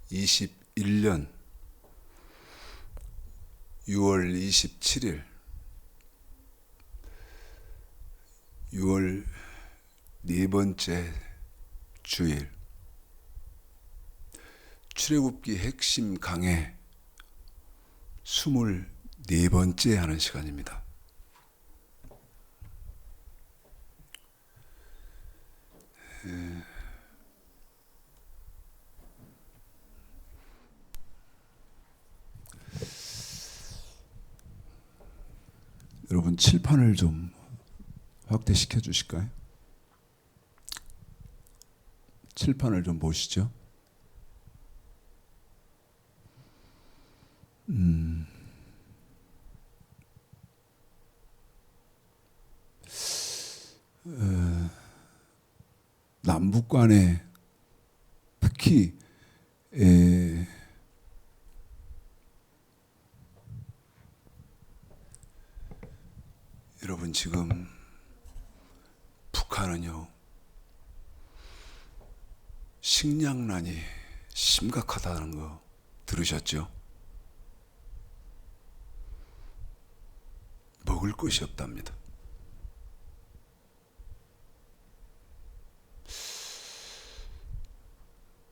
2021년 6월 27일 6월 네 번째 주일 출애굽기 핵심 강해 24번째 하는 시간입니다. 여러분 칠판을 좀 확대시켜 주실까요? 칠판을 좀 보시죠. 남북 간에 특히 여러분 지금 북한은요 식량난이 심각하다는 거 들으셨죠? 먹을 것이 없답니다.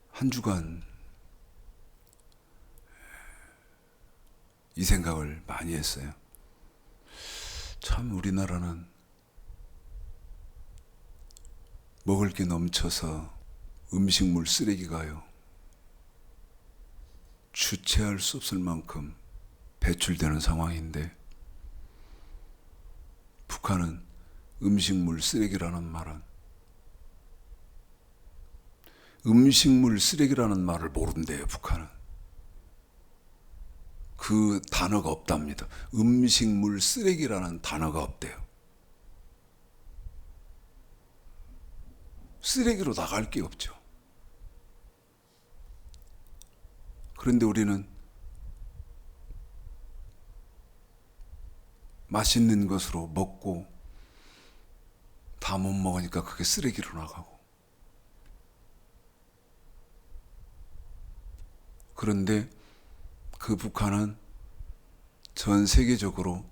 한 주간 이 생각을 많이 했어요. 참 우리나라는 먹을 게 넘쳐서 음식물 쓰레기가요 주체할 수 없을 만큼 배출되는 상황인데, 북한은 음식물 쓰레기라는 말을 모른대요. 북한은 그 단어가 없답니다. 음식물 쓰레기라는 단어가 없대요. 쓰레기로 나갈 게 없죠. 그런데 우리는 맛있는 것으로 먹고 다 못 먹으니까 그게 쓰레기로 나가고, 그런데 그 북한은 전 세계적으로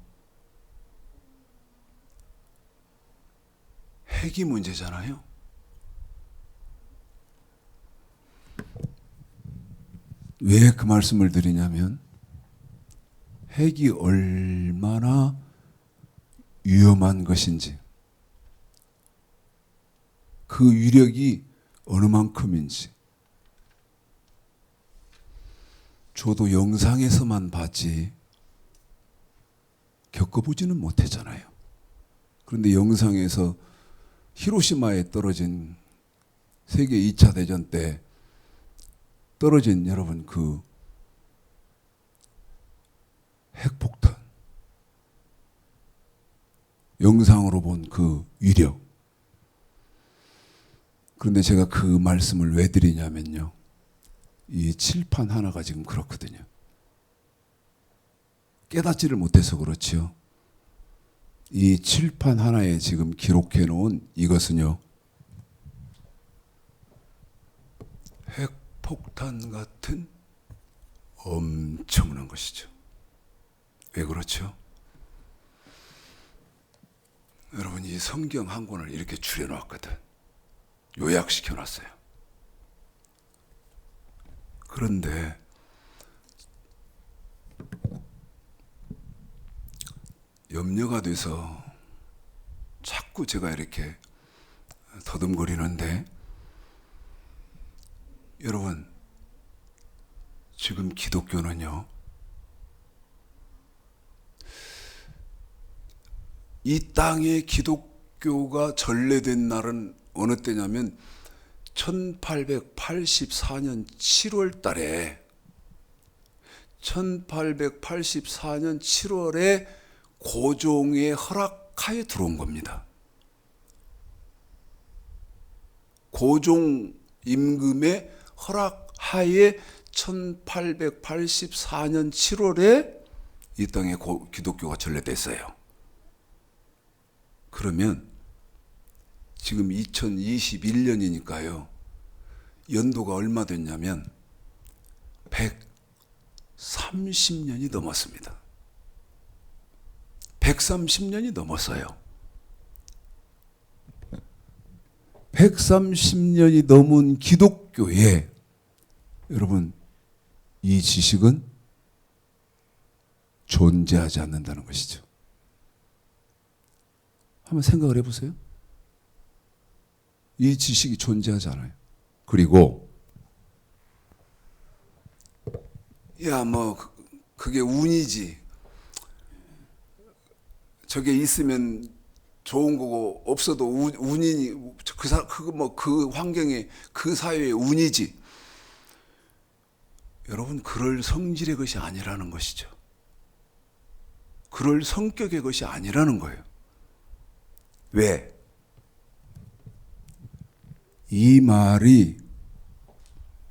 핵이 문제잖아요. 왜 그 말씀을 드리냐면, 핵이 얼마나 위험한 것인지, 그 위력이 어느 만큼인지 저도 영상에서만 봤지 겪어보지는 못했잖아요. 그런데 영상에서 히로시마에 떨어진 세계 2차 대전 때 떨어진 여러분 그 핵폭탄, 영상으로 본 그 위력. 그런데 제가 그 말씀을 왜 드리냐면요, 이 칠판 하나가 지금 그렇거든요. 깨닫지를 못해서 그렇지요. 이 칠판 하나에 지금 기록해 놓은 이것은요, 핵폭탄 같은 엄청난 것이죠. 왜 그렇죠? 여러분, 이 성경 한 권을 이렇게 줄여놨거든. 요약시켜놨어요. 그런데 염려가 돼서 자꾸 제가 이렇게 더듬거리는데, 여러분 지금 기독교는요 이 땅에 기독교가 전래된 날은 어느 때냐면 1884년 7월 달에 고종의 허락하에 들어온 겁니다. 고종 임금의 허락하에 1884년 7월에 이 땅에 기독교가 전래됐어요. 그러면 지금 2021년이니까요. 연도가 얼마 됐냐면 130년이 넘었습니다. 130년이 넘었어요. 130년이 넘은 기독교에 여러분 이 지식은 존재하지 않는다는 것이죠. 한번 생각을 해보세요. 이 지식이 존재하지 않아요. 그리고 야 뭐 그게 운이지. 저게 있으면 좋은 거고 없어도 운이니 그 환경에 그 사회의 운이지. 여러분 그럴 성질의 것이 아니라는 것이죠. 그럴 성격의 것이 아니라는 거예요. 왜? 이 말이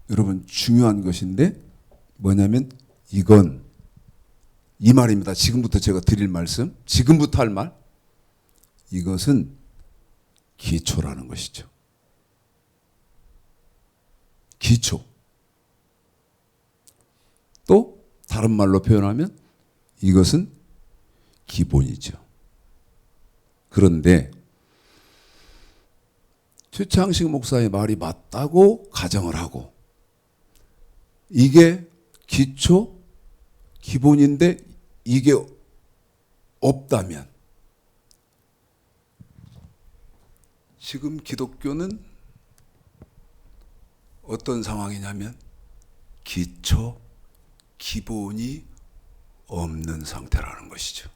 여러분 중요한 것인데 뭐냐면 이건 이 말입니다. 지금부터 제가 드릴 말씀, 지금부터 할 말, 이것은 기초라는 것이죠. 기초. 또 다른 말로 표현하면 이것은 기본이죠. 그런데 최창식 목사의 말이 맞다고 가정을 하고 이게 기초, 기본인데 이게 없다면 지금 기독교는 어떤 상황이냐면 기초, 기본이 없는 상태라는 것이죠.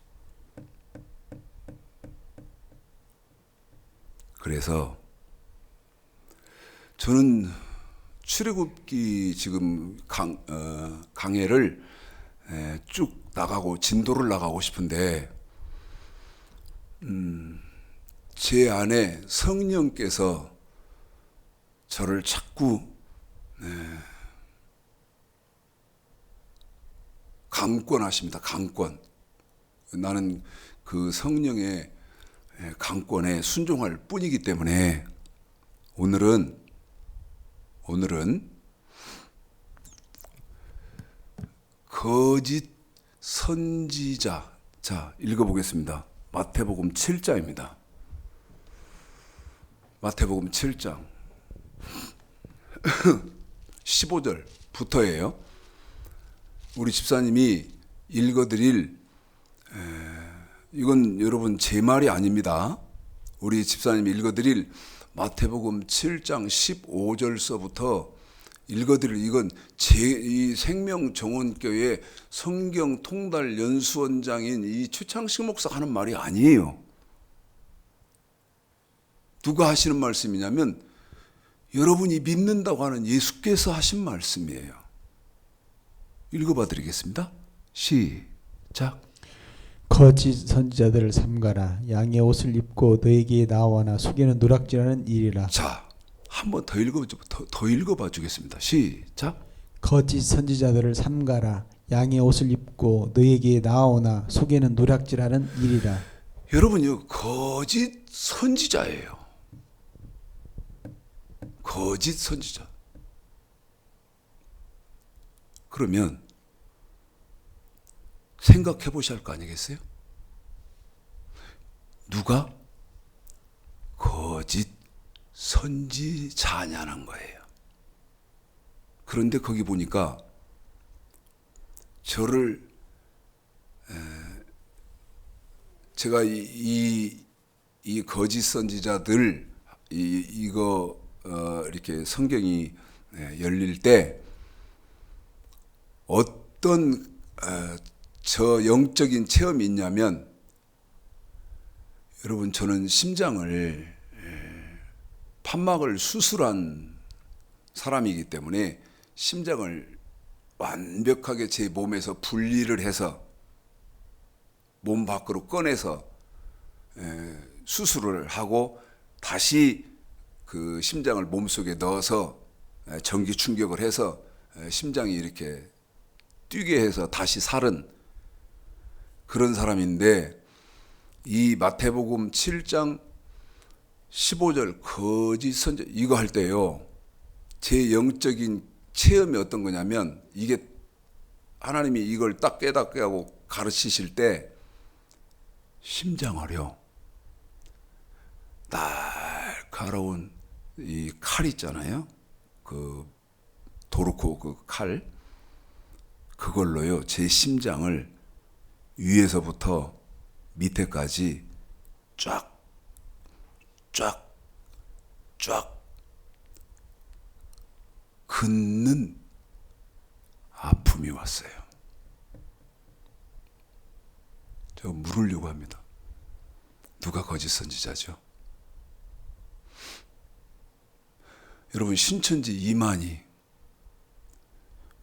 그래서 저는 출애굽기 지금 강해를 쭉 나가고 진도를 나가고 싶은데 제 안에 성령께서 저를 자꾸 강권하십니다. 강권. 나는 그 성령의 강권에 순종할 뿐이기 때문에 오늘은 거짓 선지자. 자, 읽어보겠습니다. 마태복음 7장입니다. 마태복음 7장 15절부터예요. 우리 집사님이 읽어드릴 이건 여러분 제 말이 아닙니다. 우리 집사님이 읽어드릴 마태복음 7장 15절서부터 읽어드릴 이건 이 생명정원교회 성경 통달 연수원장인 이 최창식 목사가 하는 말이 아니에요. 누가 하시는 말씀이냐면 여러분이 믿는다고 하는 예수께서 하신 말씀이에요. 읽어봐 드리겠습니다. 시작. 거짓 선지자들을 삼가라. 양의 옷을 입고 너에게 나와나 속에는 누락질하는 일이라. 자, 한 번 더 읽어봐 주겠습니다. 시작. 거짓 선지자들을 삼가라. 양의 옷을 입고 너에게 나오나 속에는 누락질하는 일이라. 여러분요, 거짓 선지자예요. 거짓 선지자. 그러면 생각해 보셔야 할 거 아니겠어요? 누가 거짓 선지자냐는 거예요. 그런데 거기 보니까 저를 제가 이 거짓 선지자들 이거 이렇게 성경이 열릴 때 어떤 저 영적인 체험이 있냐면 여러분 저는 심장을 판막을 수술한 사람이기 때문에 심장을 완벽하게 제 몸에서 분리를 해서 몸 밖으로 꺼내서 수술을 하고 다시 그 심장을 몸속에 넣어서 전기 충격을 해서 심장이 이렇게 뛰게 해서 다시 살은 그런 사람인데 이 마태복음 7장 15절 거짓 선지자 이거 할 때요. 제 영적인 체험이 어떤 거냐면, 이게 하나님이 이걸 딱 깨닫게 하고 가르치실 때 심장을요, 날카로운 이 칼 있잖아요. 그 도르코 그 칼, 그걸로요 제 심장을 위에서부터 밑에까지 쫙 긋는 아픔이 왔어요. 저 물으려고 합니다. 누가 거짓 선지자죠? 여러분, 신천지 이만희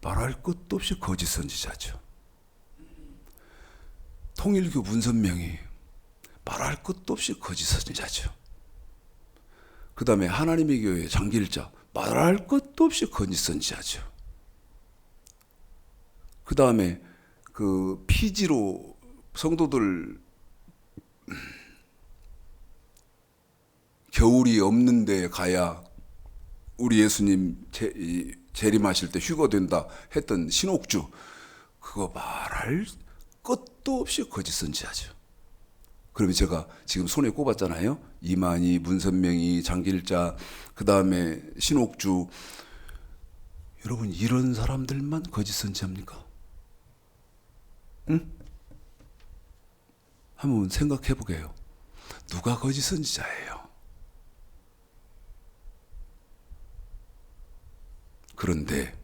말할 것도 없이 거짓 선지자죠. 통일교 문선명이 말할 것도 없이 거짓 선지자죠. 그 다음에 하나님의 교회 장길자 말할 것도 없이 거짓 선지자죠. 그 다음에 그 피지로 성도들 겨울이 없는 데 가야 우리 예수님 재림하실 때 휴거된다 했던 신옥주, 그거 말할 것도 없이 거짓 선지자죠. 그러면 제가 지금 손에 꼽았잖아요. 이만희, 문선명이, 장길자, 그 다음에 신옥주. 여러분, 이런 사람들만 거짓 선지합니까? 응? 한번 생각해 보게요. 누가 거짓 선지자예요? 그런데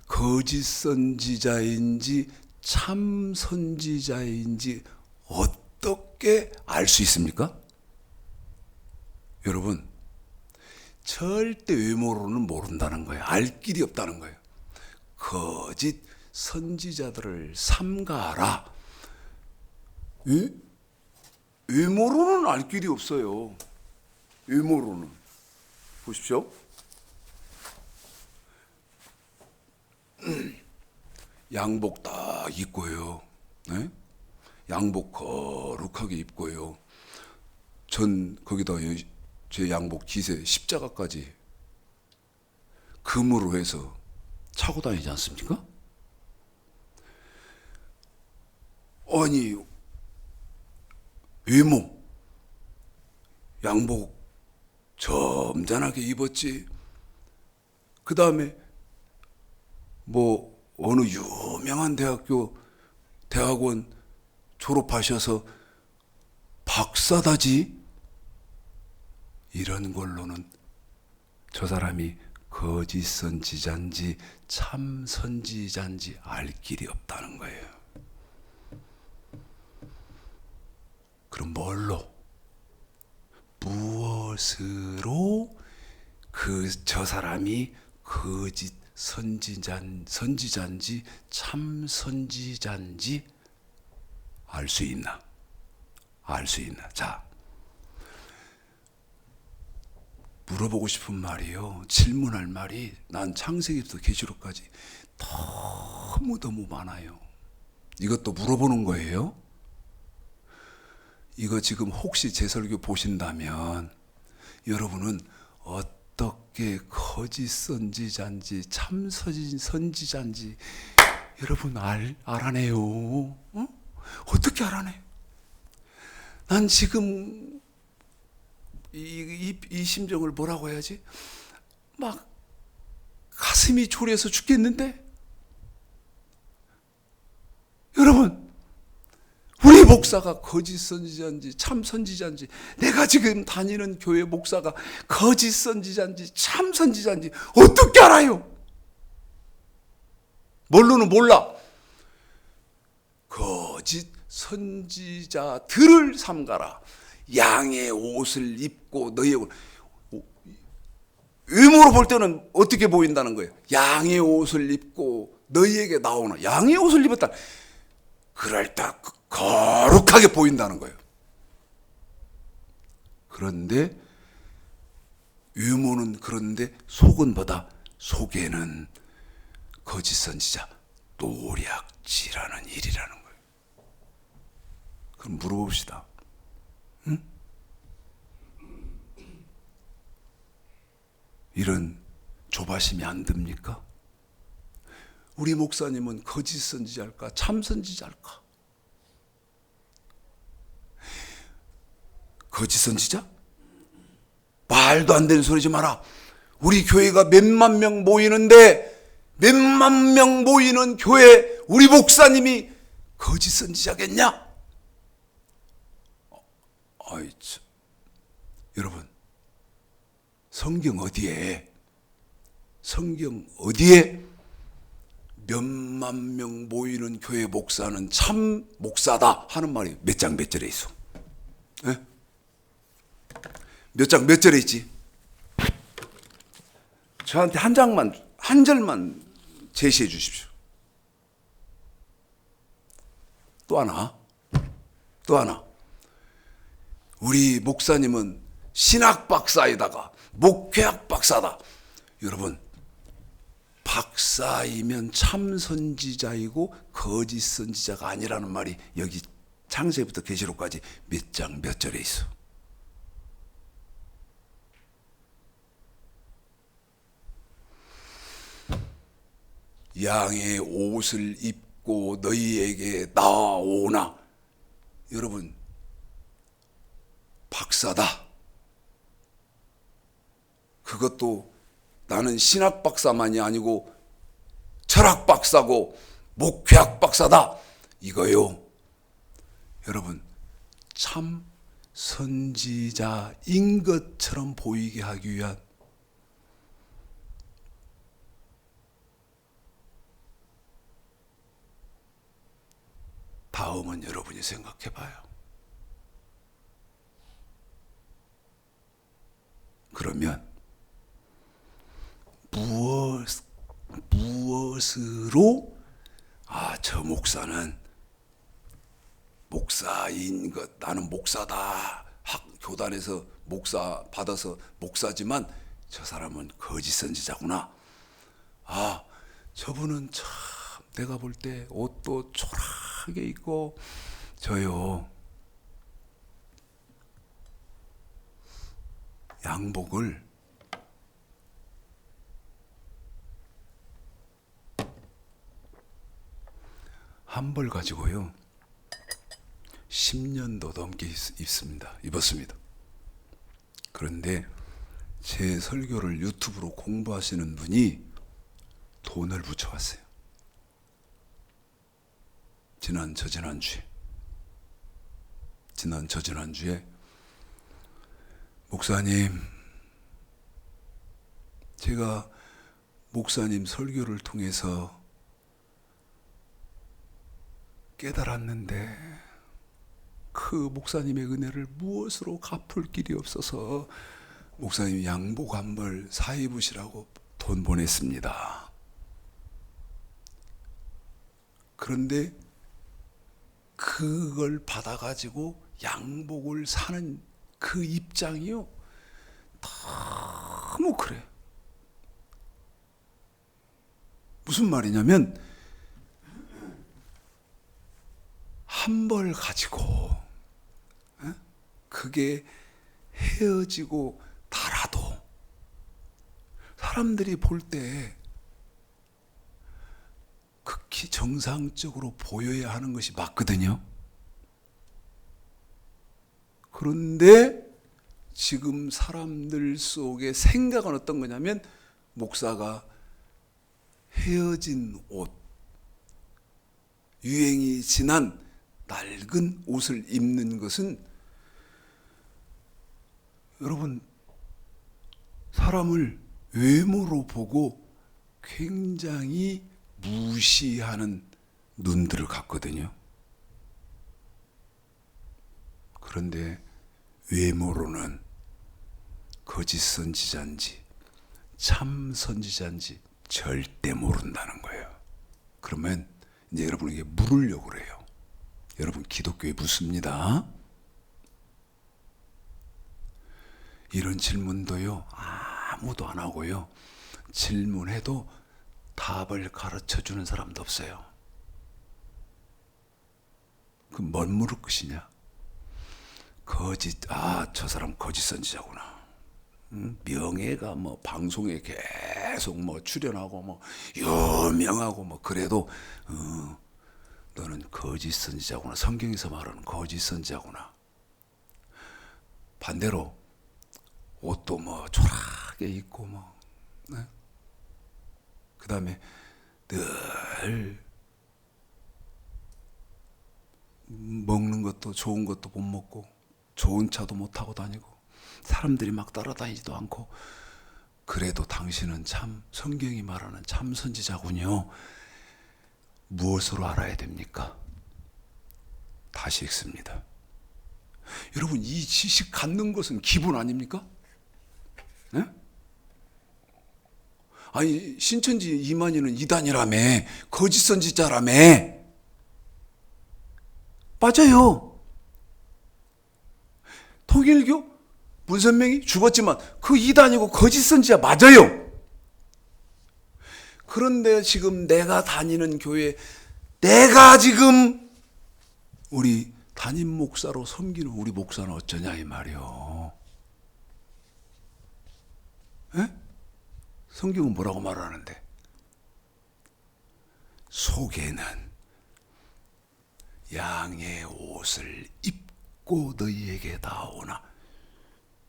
거짓 선지자인지 참 선지자인지 어떻게 알 수 있습니까? 여러분, 절대 외모로는 모른다는 거예요. 알 길이 없다는 거예요. 거짓 선지자들을 삼가라. 외모로는 알 길이 없어요. 외모로는. 보십시오. 양복 딱 입고요. 네? 양복 거룩하게 입고요. 전 거기다 제 양복 깃에 십자가까지 금으로 해서 차고 다니지 않습니까? 아니, 외모, 양복 점잖하게 입었지. 그 다음에 뭐 어느 유명한 대학원 졸업하셔서 박사다지, 이런 걸로는 저 사람이 거짓 선지자인지 참 선지자인지 알 길이 없다는 거예요. 그럼 뭘로? 무엇으로 저 사람이 거짓 선지자인지 참 선지자인지 알 수 있나? 알 수 있나? 자, 물어보고 싶은 말이요, 질문할 말이 난 창세기부터 계시록까지 너무너무 많아요. 이것도 물어보는 거예요. 이거 지금 혹시 제 설교 보신다면 여러분은 어떻게 거짓 선지자인지 참 선지자인지 여러분 알아내요. 어? 어떻게 알아내? 난 지금 이 심정을 뭐라고 해야지? 막 가슴이 졸여서 죽겠는데? 여러분, 우리 목사가 거짓 선지자인지 참 선지자인지, 내가 지금 다니는 교회 목사가 거짓 선지자인지 참 선지자인지 어떻게 알아요? 뭘로는 몰라. 거짓 선지자들을 삼가라. 양의 옷을 입고 너희의 옷. 외모로 볼 때는 어떻게 보인다는 거예요? 양의 옷을 입고 너희에게 나오나. 양의 옷을 입었다. 그럴 때 거룩하게 보인다는 거예요. 그런데 외모는 그런데 속은 보다, 속에는 거짓 선지자, 노략질하는 일이라는 거예요. 그럼 물어봅시다. 응? 이런 조바심이 안 듭니까? 우리 목사님은 거짓 선지자일까? 참 선지자일까? 거짓 선지자? 말도 안 되는 소리지 마라. 우리 교회가 몇만 명 모이는데 몇만 명 모이는 교회 우리 목사님이 거짓 선지자겠냐? 아이 참. 여러분, 성경 어디에 몇만 명 모이는 교회 목사는 참 목사다 하는 말이 몇 장 몇 절에 있어? 에? 몇 장 몇 절에 있지? 저한테 한 절만 제시해 주십시오. 또 하나. 우리 목사님은 신학 박사에다가 목회학 박사다. 여러분, 박사이면 참 선지자이고 거짓 선지자가 아니라는 말이 여기 창세기부터 계시록까지 몇 장 몇 절에 있어. 양의 옷을 입고 너희에게 나오나. 여러분, 박사다. 그것도 나는 신학 박사만이 아니고 철학 박사고 목회학 박사다. 이거요. 여러분, 참 선지자인 것처럼 보이게 하기 위한 다음은 여러분이 생각해 봐요. 그러면 무엇으로 저 목사는 목사인 것, 나는 목사다, 교단에서 목사 받아서 목사지만 저 사람은 거짓 선지자구나. 저분은 참 내가 볼 때 옷도 초라하게 입고 저요 양복을 한 벌 가지고요 10년도 넘게 입었습니다. 그런데 제 설교를 유튜브로 공부하시는 분이 돈을 붙여왔어요. 저지난주에 목사님, 제가 목사님 설교를 통해서 깨달았는데 그 목사님의 은혜를 무엇으로 갚을 길이 없어서 목사님 양복 한 벌 사 입으시라고 돈 보냈습니다. 그런데 그걸 받아가지고 양복을 사는 그 입장이요 너무 그래. 무슨 말이냐면 한 벌 가지고 그게 헤어지고 달아도 사람들이 볼 때 극히 정상적으로 보여야 하는 것이 맞거든요. 그런데 지금 사람들 속의 생각은 어떤 거냐면 목사가 헤어진 옷, 유행이 지난 낡은 옷을 입는 것은 여러분 사람을 외모로 보고 굉장히 무시하는 눈들을 갖거든요. 그런데 외모로는 거짓 선지자인지 참 선지자인지 절대 모른다는 거예요. 그러면 이제 여러분에게 물으려고 그래요. 여러분 기독교에 묻습니다. 이런 질문도요 아무도 안 하고요, 질문해도 답을 가르쳐 주는 사람도 없어요. 그럼 뭘 물을 것이냐? 저 사람 거짓 선지자구나. 명예가 뭐 방송에 계속 뭐 출연하고 뭐 유명하고 뭐 그래도 너는 거짓 선지자구나. 성경에서 말하는 거짓 선지자구나. 반대로 옷도 뭐 초라하게 입고 뭐, 네? 그 다음에 늘 먹는 것도 좋은 것도 못 먹고 좋은 차도 못 타고 다니고 사람들이 막 따라다니지도 않고 그래도 당신은 참 성경이 말하는 참 선지자군요. 무엇으로 알아야 됩니까? 다시 읽습니다. 여러분, 이 지식 갖는 것은 기본 아닙니까? 네? 아니, 신천지 이만희는 이단이라며, 거짓 선지자라며. 맞아요. 통일교 문선명이 죽었지만 그 이단이고 거짓 선지자 맞아요. 그런데 지금 내가 다니는 교회, 내가 지금 우리 담임 목사로 섬기는 우리 목사는 어쩌냐 이 말이요. 에? 성경은 뭐라고 말하는데? 속에는 양의 옷을 입고 너희에게 나오나.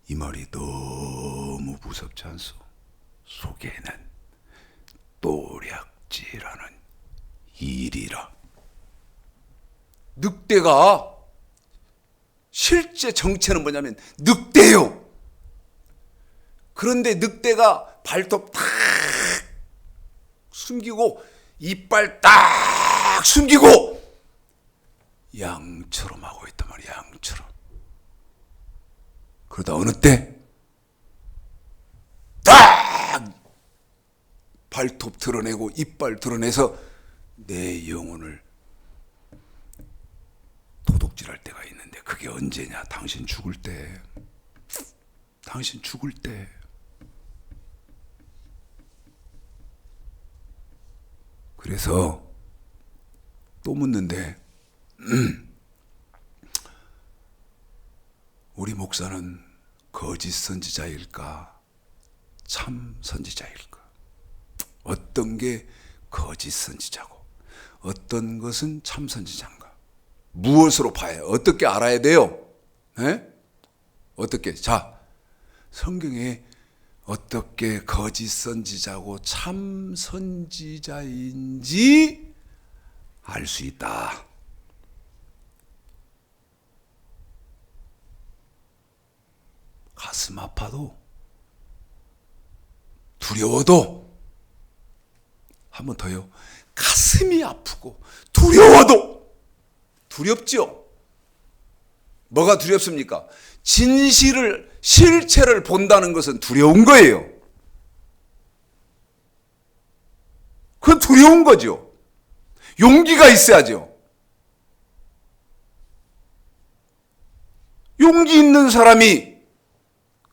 이 말이 너무 무섭지 않소? 속에는 또략질하는 일이라. 늑대가 실제 정체는 뭐냐면 늑대요. 그런데 늑대가 발톱 탁 숨기고 이빨 딱 숨기고 양처럼 하고 있단 말이야. 양처럼. 그러다 어느 때 딱 발톱 드러내고 이빨 드러내서 내 영혼을 도둑질할 때가 있는데 그게 언제냐? 당신 죽을 때. 당신 죽을 때. 그래서 또 묻는데 우리 목사는 거짓 선지자일까? 참 선지자일까? 어떤 게 거짓 선지자고 어떤 것은 참 선지자인가? 무엇으로 봐야 어떻게 알아야 돼요? 에? 어떻게? 자, 성경에 어떻게 거짓 선지자고 참 선지자인지 알 수 있다. 가슴 아파도 두려워도 한 번 더요. 가슴이 아프고 두려워도 두렵죠. 뭐가 두렵습니까? 진실을 실체를 본다는 것은 두려운 거예요. 그건 두려운 거죠. 용기가 있어야죠. 용기 있는 사람이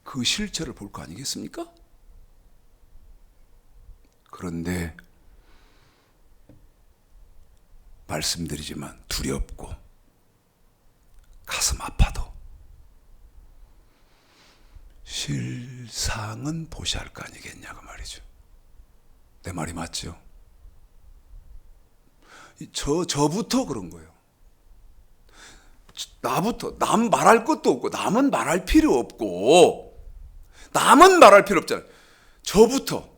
그 실체를 볼 거 아니겠습니까? 그런데 말씀드리지만 두렵고 가슴 아파도 실상은 보셔야 할 거 아니겠냐 그 말이죠. 내 말이 맞죠? 저부터 그런 거예요. 나부터. 남 말할 것도 없고 남은 말할 필요 없고 남은 말할 필요 없잖아요. 저부터.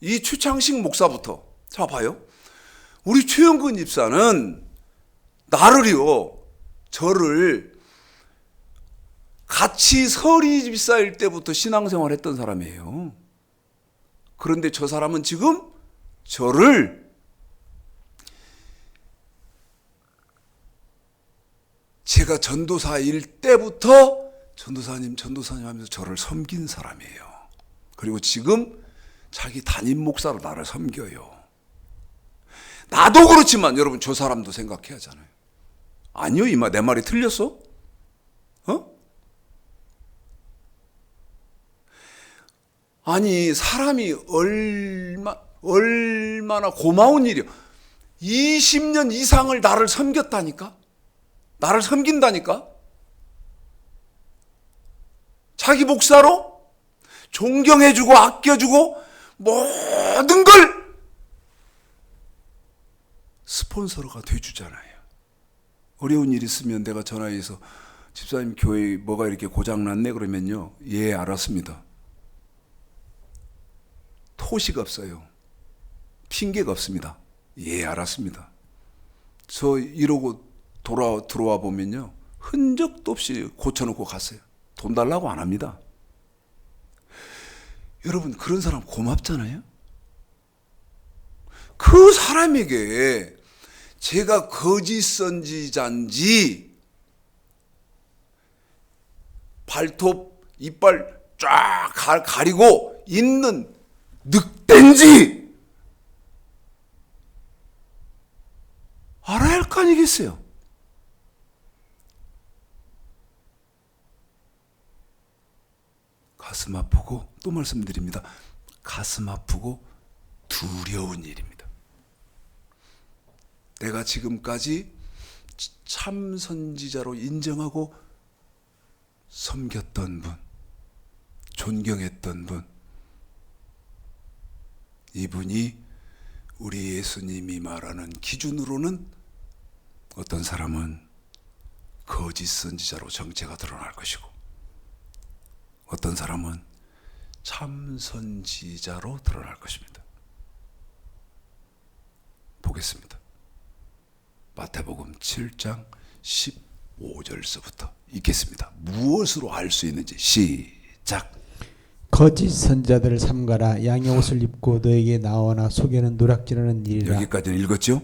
이 최창식 목사부터. 자 봐요. 우리 최영근 집사는 저를 같이 서리 집사일 때부터 신앙생활 했던 사람이에요. 그런데 저 사람은 지금 저를 제가 전도사일 때부터 전도사님 하면서 저를 섬긴 사람이에요. 그리고 지금 자기 담임 목사로 나를 섬겨요. 나도 그렇지만 여러분 저 사람도 생각해야 하잖아요. 아니요, 이마 내 말이 틀렸어? 아니 사람이 얼마나 고마운 일이요. 20년 이상을 나를 섬겼다니까? 나를 섬긴다니까? 자기 목사로? 존경해주고 아껴주고 모든 걸 스폰서가 돼주잖아요. 어려운 일 있으면 내가 전화해서 집사님 교회 뭐가 이렇게 고장났네 그러면요, 예 알았습니다. 토시가 없어요. 핑계가 없습니다. 예 알았습니다. 저 이러고 들어와 보면요, 흔적도 없이 고쳐놓고 갔어요. 돈 달라고 안 합니다. 여러분, 그런 사람 고맙잖아요. 그 사람에게 제가 거짓 선지자인지 발톱 이빨 쫙 가리고 있는 늑대인지 알아야 할 거 아니겠어요. 가슴 아프고, 또 말씀드립니다, 가슴 아프고 두려운 일입니다. 내가 지금까지 참 선지자로 인정하고 섬겼던 분, 존경했던 분, 이분이 우리 예수님이 말하는 기준으로는 어떤 사람은 거짓 선지자로 정체가 드러날 것이고, 어떤 사람은 참 선지자로 드러날 것입니다. 보겠습니다. 마태복음 7장 15절서부터 읽겠습니다. 무엇으로 알 수 있는지 시작. 거짓 선지자들을 삼가라. 양의 옷을 입고 너에게 나오나 속에는 노략질하는 일이라. 여기까지는 읽었죠?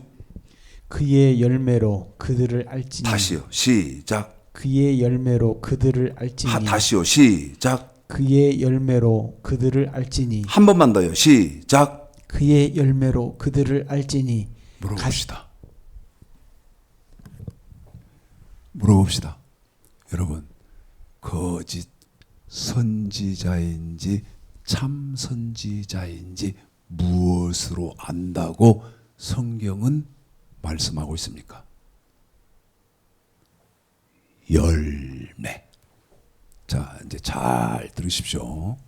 그의 열매로 그들을 알지니. 다시요. 시작. 그의 열매로 그들을 알지니. 다시요. 시작. 그의 열매로 그들을 알지니. 한 번만 더요. 시작. 그의 열매로 그들을 알지니. 물어봅시다. 여러분, 거짓 선지자인지 참 선지자인지 무엇으로 안다고 성경은 말씀하고 있습니까? 열매. 자, 이제 잘 들으십시오.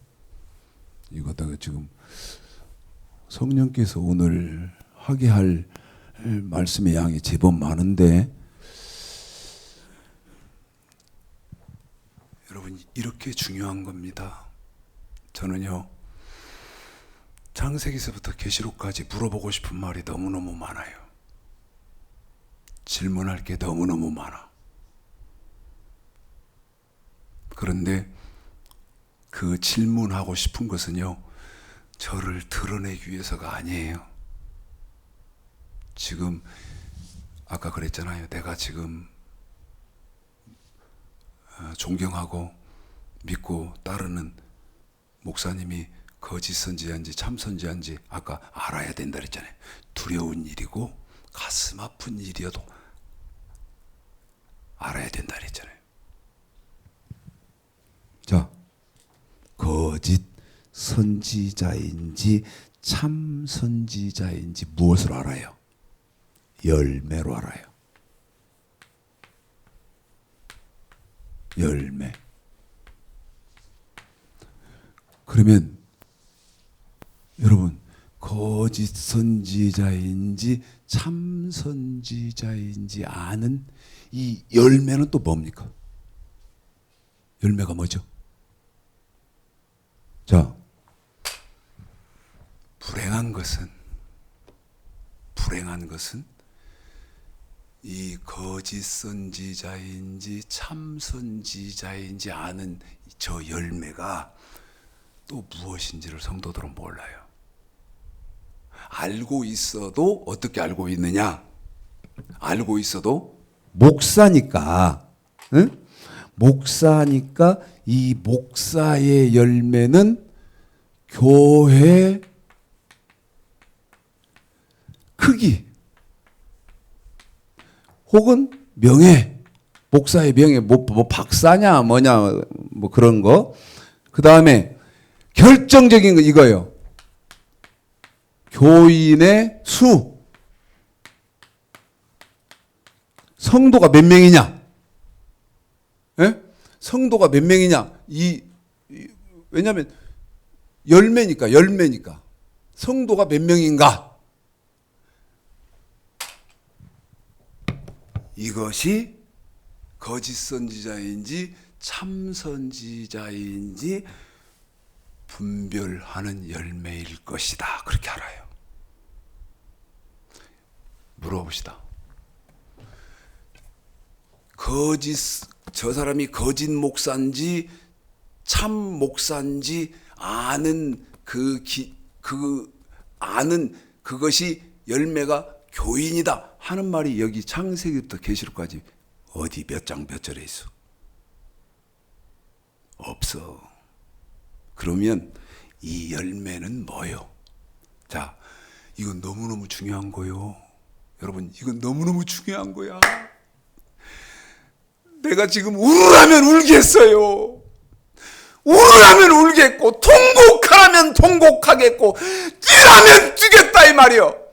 이거다가 지금 성령께서 오늘 하게 할 말씀의 양이 제법 많은데, 여러분, 이렇게 중요한 겁니다. 저는요, 창세기서부터 계시록까지 물어보고 싶은 말이 너무너무 많아요. 질문할 게 너무너무 많아. 그런데 그 질문하고 싶은 것은요, 저를 드러내기 위해서가 아니에요. 지금 아까 그랬잖아요. 내가 지금 존경하고 믿고 따르는 목사님이 거짓 선지자인지 참 선지자인지 아까 알아야 된다 그랬잖아요. 두려운 일이고 가슴 아픈 일이어도 알아야 된다 그랬잖아요. 자, 거짓 선지자인지 참 선지자인지 무엇으로 알아요? 열매로 알아요. 열매. 그러면 여러분, 거짓 선지자인지 참 선지자인지 아는 이 열매는 또 뭡니까? 열매가 뭐죠? 자, 불행한 것은 이 거짓 선지자인지 참 선지자인지 아는 저 열매가 또 무엇인지를 성도들은 몰라요. 알고 있어도 어떻게 알고 있느냐? 알고 있어도 목사니까, 응? 목사니까 이 목사의 열매는 교회 크기 혹은 명예, 목사의 명예, 뭐 박사냐 뭐냐 뭐 그런 거. 그 다음에 결정적인 거 이거예요. 교인의 수. 성도가 몇 명이냐? 예? 성도가 몇 명이냐? 왜냐하면 열매니까. 성도가 몇 명인가? 이것이 거짓 선지자인지 참 선지자인지 분별하는 열매일 것이다. 그렇게 알아요. 물어봅시다. 저 사람이 거짓 목사인지 참 목사인지 아는 아는 그것이 열매가 교인이다 하는 말이 여기 창세기부터 계시록까지 어디 몇 장 몇 절에 있어? 없어. 그러면 이 열매는 뭐요? 자, 이건 너무너무 중요한 거요. 여러분, 이건 너무너무 중요한 거야. 내가 지금 울으라면 울겠어요. 울으라면 울겠고, 통곡하라면 통곡하겠고, 뛰라면 뛰겠다 이 말이요.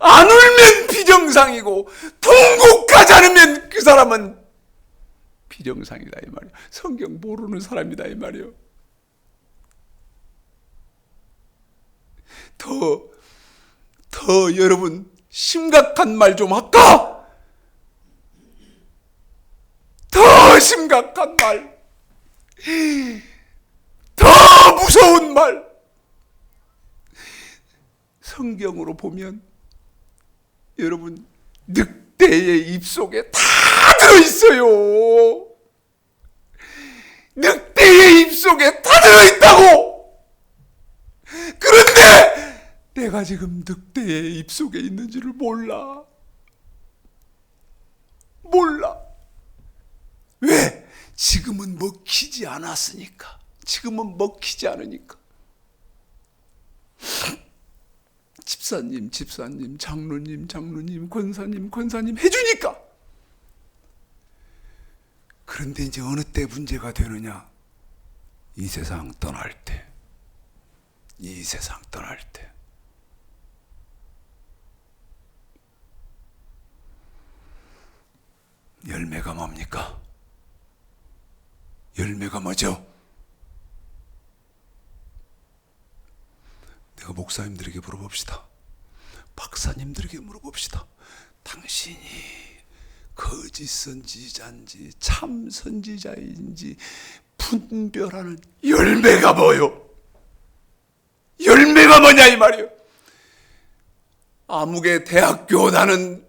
안 울면 비정상이고, 통곡하지 않으면 그 사람은 비정상이다 이 말이요. 성경 모르는 사람이다 이 말이요. 더 여러분 심각한 말 좀 할까? 더 심각한 말, 더 무서운 말. 성경으로 보면 여러분 늑대의 입속에 다 들어있어요. 늑대의 입속에 다 들어있다고. 그런데 내가 지금 늑대의 입속에 있는지를 몰라. 왜? 지금은 먹히지 않았으니까. 지금은 먹히지 않으니까. 집사님, 장로님, 권사님 해주니까. 그런데 이제 어느 때 문제가 되느냐? 이 세상 떠날 때. 열매가 뭡니까? 열매가 뭐죠? 내가 목사님들에게 물어봅시다. 박사님들에게 물어봅시다. 당신이 거짓 선지자인지 참 선지자인지 분별하는 열매가 뭐요? 열매가 뭐냐 이 말이요. 아무개 대학교 나는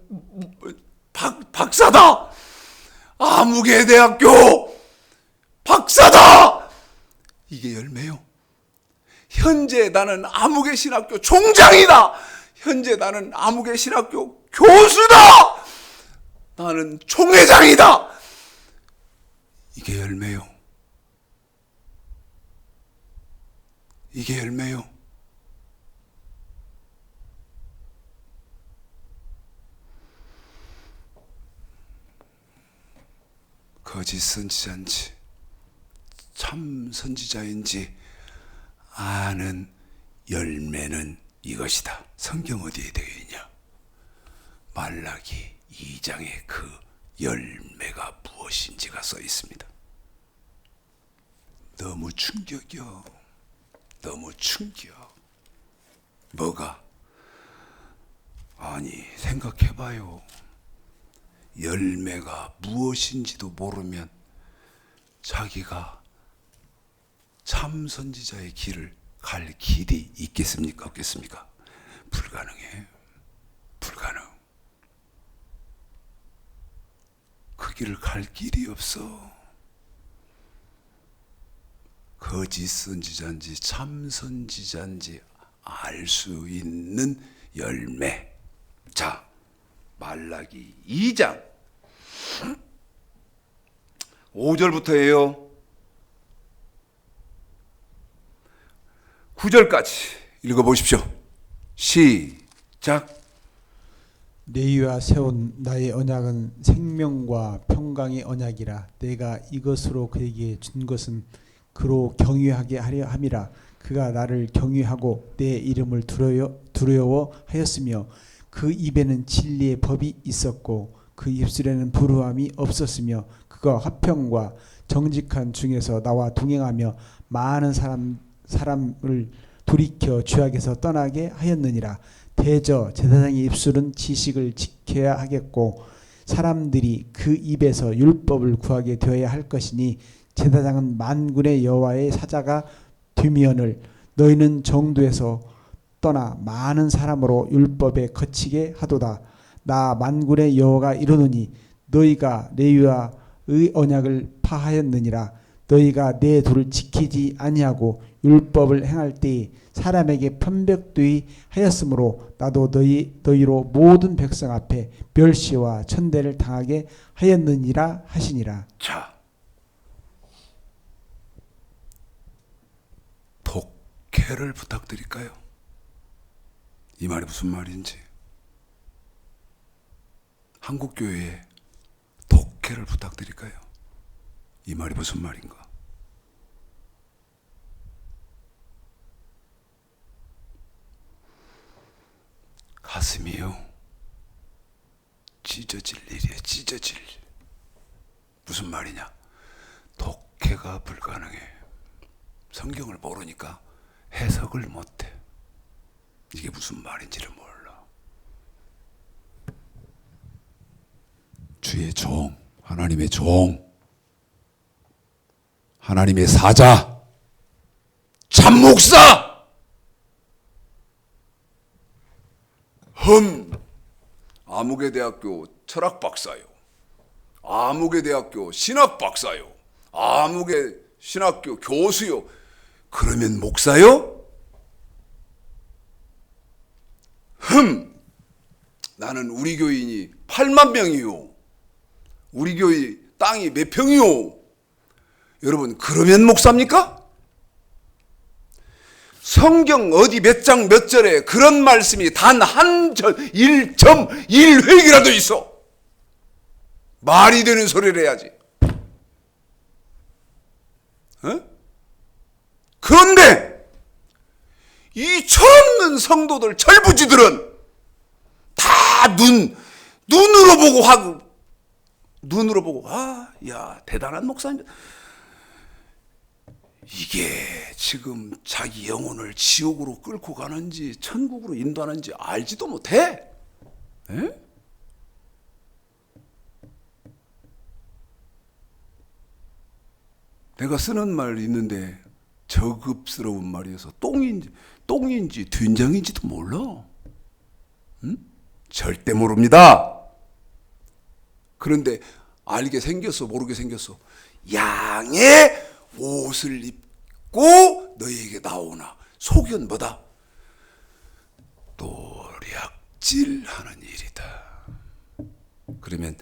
박사다. 아무개 대학교 박사다. 이게 열매요. 현재 나는 아무개 신학교 총장이다. 현재 나는 아무개 신학교 교수다. 나는 총회장이다. 이게 열매요. 이게 열매요. 거짓 선지자인지 참 선지자인지 아는 열매는 이것이다. 성경 어디에 되어 있냐? 말라기 2장에 그 열매가 무엇인지가 써 있습니다. 너무 충격이요. 너무 충격. 뭐가? 아니 생각해봐요. 열매가 무엇인지도 모르면 자기가 참 선지자의 길을 갈 길이 있겠습니까? 없겠습니까? 불가능해. 불가능. 그 길을 갈 길이 없어. 거짓 선지자인지 참 선지자인지 알 수 있는 열매. 자, 말라기 2장 5절부터예요. 9절까지 읽어보십시오. 시작. 너희와 세운 나의 언약은 생명과 평강의 언약이라. 내가 이것으로 그에게 준 것은 그로 경외하게 하려 함이라. 그가 나를 경외하고 내 이름을 두려워하였으며 그 입에는 진리의 법이 있었고 그 입술에는 불우함이 없었으며 그가 화평과 정직한 중에서 나와 동행하며 많은 사람을 돌이켜 죄악에서 떠나게 하였느니라. 대저 제사장의 입술은 지식을 지켜야 하겠고 사람들이 그 입에서 율법을 구하게 되어야 할 것이니 제사장은 만군의 여호와의 사자가 되면을 너희는 정도에서 떠나 많은 사람으로 율법에 거치게 하도다. 나 만군의 여호와가 이르노니 너희가 레위와의 언약을 파하였느니라. 너희가 내 도를 지키지 아니하고 율법을 행할 때에 사람에게 편백되이 하였으므로 나도 너희로 모든 백성 앞에 멸시와 천대를 당하게 하였느니라 하시니라. 자, 독해를 부탁드릴까요? 이 말이 무슨 말인지. 한국교회에 독해를 부탁드릴까요? 이 말이 무슨 말인가? 가슴이요, 찢어질 일이에요. 찢어질 일. 무슨 말이냐? 독해가 불가능해. 성경을 모르니까 해석을 못해. 이게 무슨 말인지를 몰라. 주의 종, 하나님의 종, 하나님의 사자, 참목사, 아무개대학교 철학박사요, 아무개대학교 신학박사요, 아무개 신학교 교수요. 그러면 목사요? 나는 우리 교인이 8만 명이요. 우리 교회 땅이 몇 평이요? 여러분, 그러면 목사입니까? 성경 어디 몇 장 몇 절에 그런 말씀이 단 한 절 1.1획이라도 있어. 말이 되는 소리를 해야지. 그런데 이 철없는 성도들, 철부지들은 다 눈으로 보고 하고, 눈으로 보고, 야, 대단한 목사입니다. 이게 지금 자기 영혼을 지옥으로 끌고 가는지 천국으로 인도하는지 알지도 못해. 에? 내가 쓰는 말 있는데 저급스러운 말이어서 똥인지 된장인지도 몰라. 응? 절대 모릅니다. 그런데 알게 생겼어, 모르게 생겼어. 양의 옷을 입고 너희에게 나오나. 속연 뭐다? 노략질하는 일이다. 그러면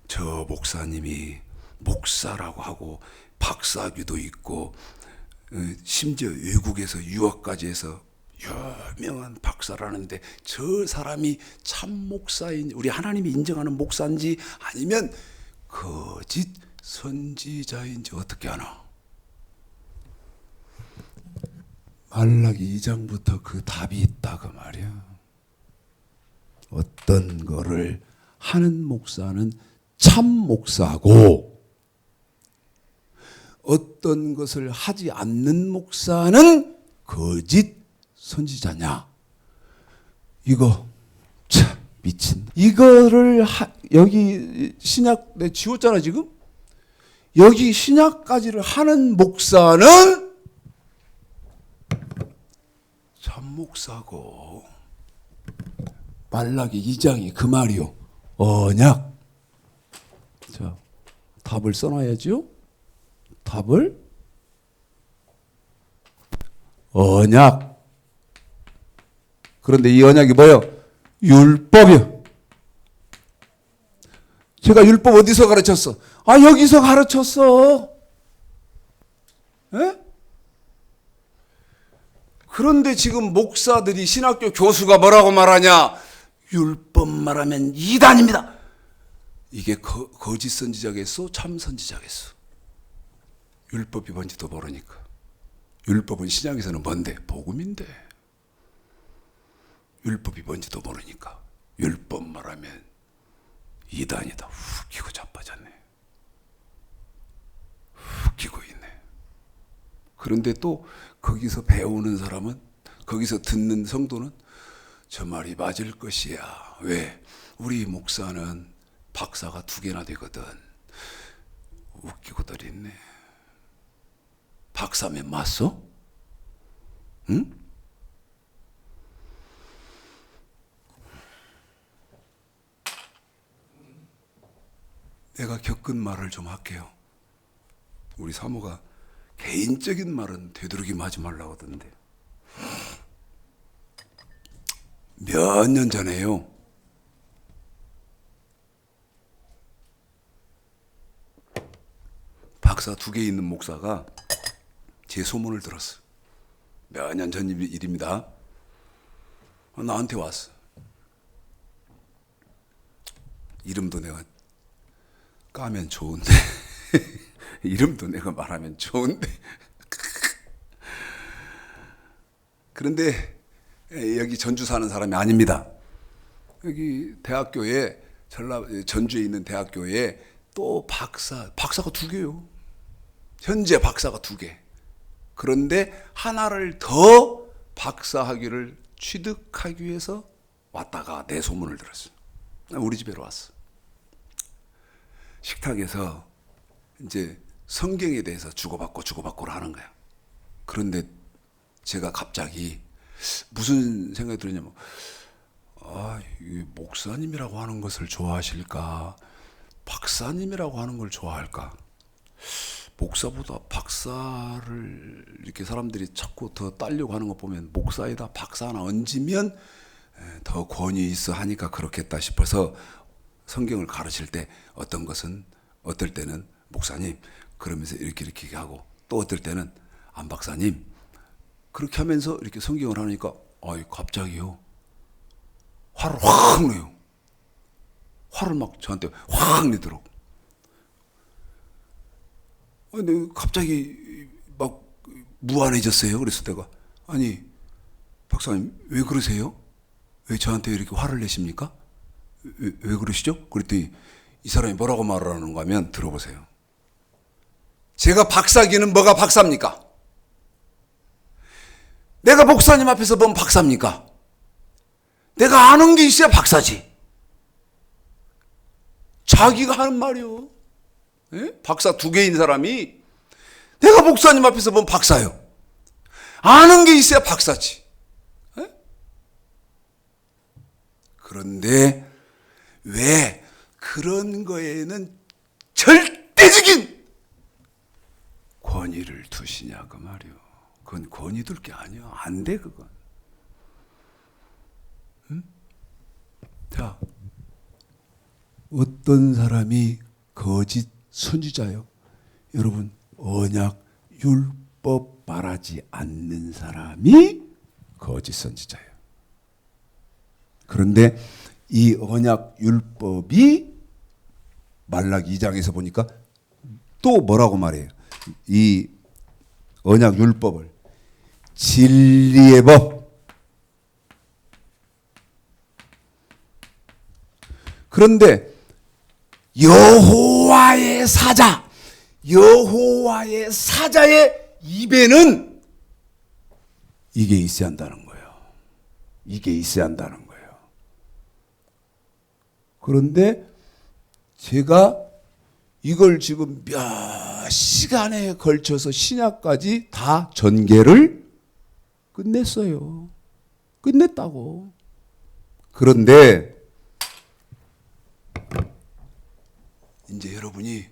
저 목사님이 목사라고 하고 박사학위도 있고 심지어 외국에서 유학까지 해서 유명한 박사라는데 저 사람이 참 목사인, 우리 하나님이 인정하는 목사인지 아니면 거짓 선지자인지 어떻게 아나? 말라기 2장부터 그 답이 있다 그 말이야. 어떤 거를 하는 목사는 참 목사고 어떤 것을 하지 않는 목사는 거짓 선지자냐? 이거 참 미친다. 이거를 여기 신약 내 지웠잖아 지금. 여기 신약까지를 하는 목사는 참 목사고 말라기 2장이 그 말이요. 언약. 자, 답을 써놔야지요. 답을 언약. 그런데 이 언약이 뭐예요? 율법이요. 제가 율법 어디서 가르쳤어? 여기서 가르쳤어. 에? 그런데 지금 목사들이 신학교 교수가 뭐라고 말하냐? 율법 말하면 이단입니다. 이게 거짓 선지자겠어? 참 선지자겠어? 율법이 뭔지도 모르니까. 율법은 신약에서는 뭔데? 복음인데. 율법이 뭔지도 모르니까 율법 말하면 이단이다. 웃기고 자빠졌네. 웃기고 있네. 그런데 또 거기서 배우는 사람은, 거기서 듣는 성도는 저 말이 맞을 것이야. 왜? 우리 목사는 박사가 2개나 되거든. 웃기고들 있네. 박사면 맞소? 응? 내가 겪은 말을 좀 할게요. 우리 사모가 개인적인 말은 되도록이면 하지 말라고 하던데. 몇 년 전에요. 박사 2개 있는 목사가 제 소문을 들었어. 몇 년 전 일입니다. 나한테 왔어. 이름도 내가 까면 좋은데 이름도 내가 말하면 좋은데 그런데 여기 전주 사는 사람이 아닙니다. 여기 대학교에 전주에 있는 대학교에 또 박사가 2개요. 현재 박사가 2개. 그런데 하나를 더 박사 학위를 취득하기 위해서 왔다가 내 소문을 들었어. 우리 집에로 왔어. 식탁에서 이제 성경에 대해서 주고받고를 하는 거야. 그런데 제가 갑자기 무슨 생각이 들었냐면, 이 목사님이라고 하는 것을 좋아하실까? 박사님이라고 하는 걸 좋아할까? 목사보다 박사를 이렇게 사람들이 자꾸 더 따려고 하는 거 보면 목사에다 박사 하나 얹으면 더 권위 있어 하니까 그렇겠다 싶어서 성경을 가르칠 때 어떨 때는 목사님 그러면서 이렇게 하고, 또 어떨 때는 안 박사님 그렇게 하면서 이렇게 성경을 하니까 갑자기요 화를 확 내요. 화를 막 저한테 확 내도록. 근데 갑자기 막 무안해졌어요. 그래서 내가 아니 박사님 왜 그러세요? 왜 저한테 이렇게 화를 내십니까? 왜 그러시죠? 그랬더니 이 사람이 뭐라고 말을 하는가 하면 들어보세요. 제가 박사기는 뭐가 박사입니까? 내가 목사님 앞에서 뭔 박사입니까? 내가 아는 게 있어야 박사지. 자기가 하는 말이요. 예? 박사 2개인 사람이 내가 목사님 앞에서 뭔 박사요. 아는 게 있어야 박사지. 예? 그런데 왜 그런 거에는 절대적인 권위를 두시냐 그 말이요. 그건 권위 둘 게 아니야. 안 돼 그건. 응? 자, 어떤 사람이 거짓 선지자요? 여러분, 언약 율법 말하지 않는 사람이 거짓 선지자예요. 그런데 이 언약 율법이 말라기 2장에서 보니까 또 뭐라고 말해요? 이 언약 율법을 진리의 법. 그런데 여호와의 사자의 입에는 이게 있어야 한다는 거예요. 이게 있어야 한다는 거예요. 그런데 제가 이걸 지금 몇 시간에 걸쳐서 신약까지 다 전개를 끝냈어요. 끝냈다고. 그런데 이제 여러분이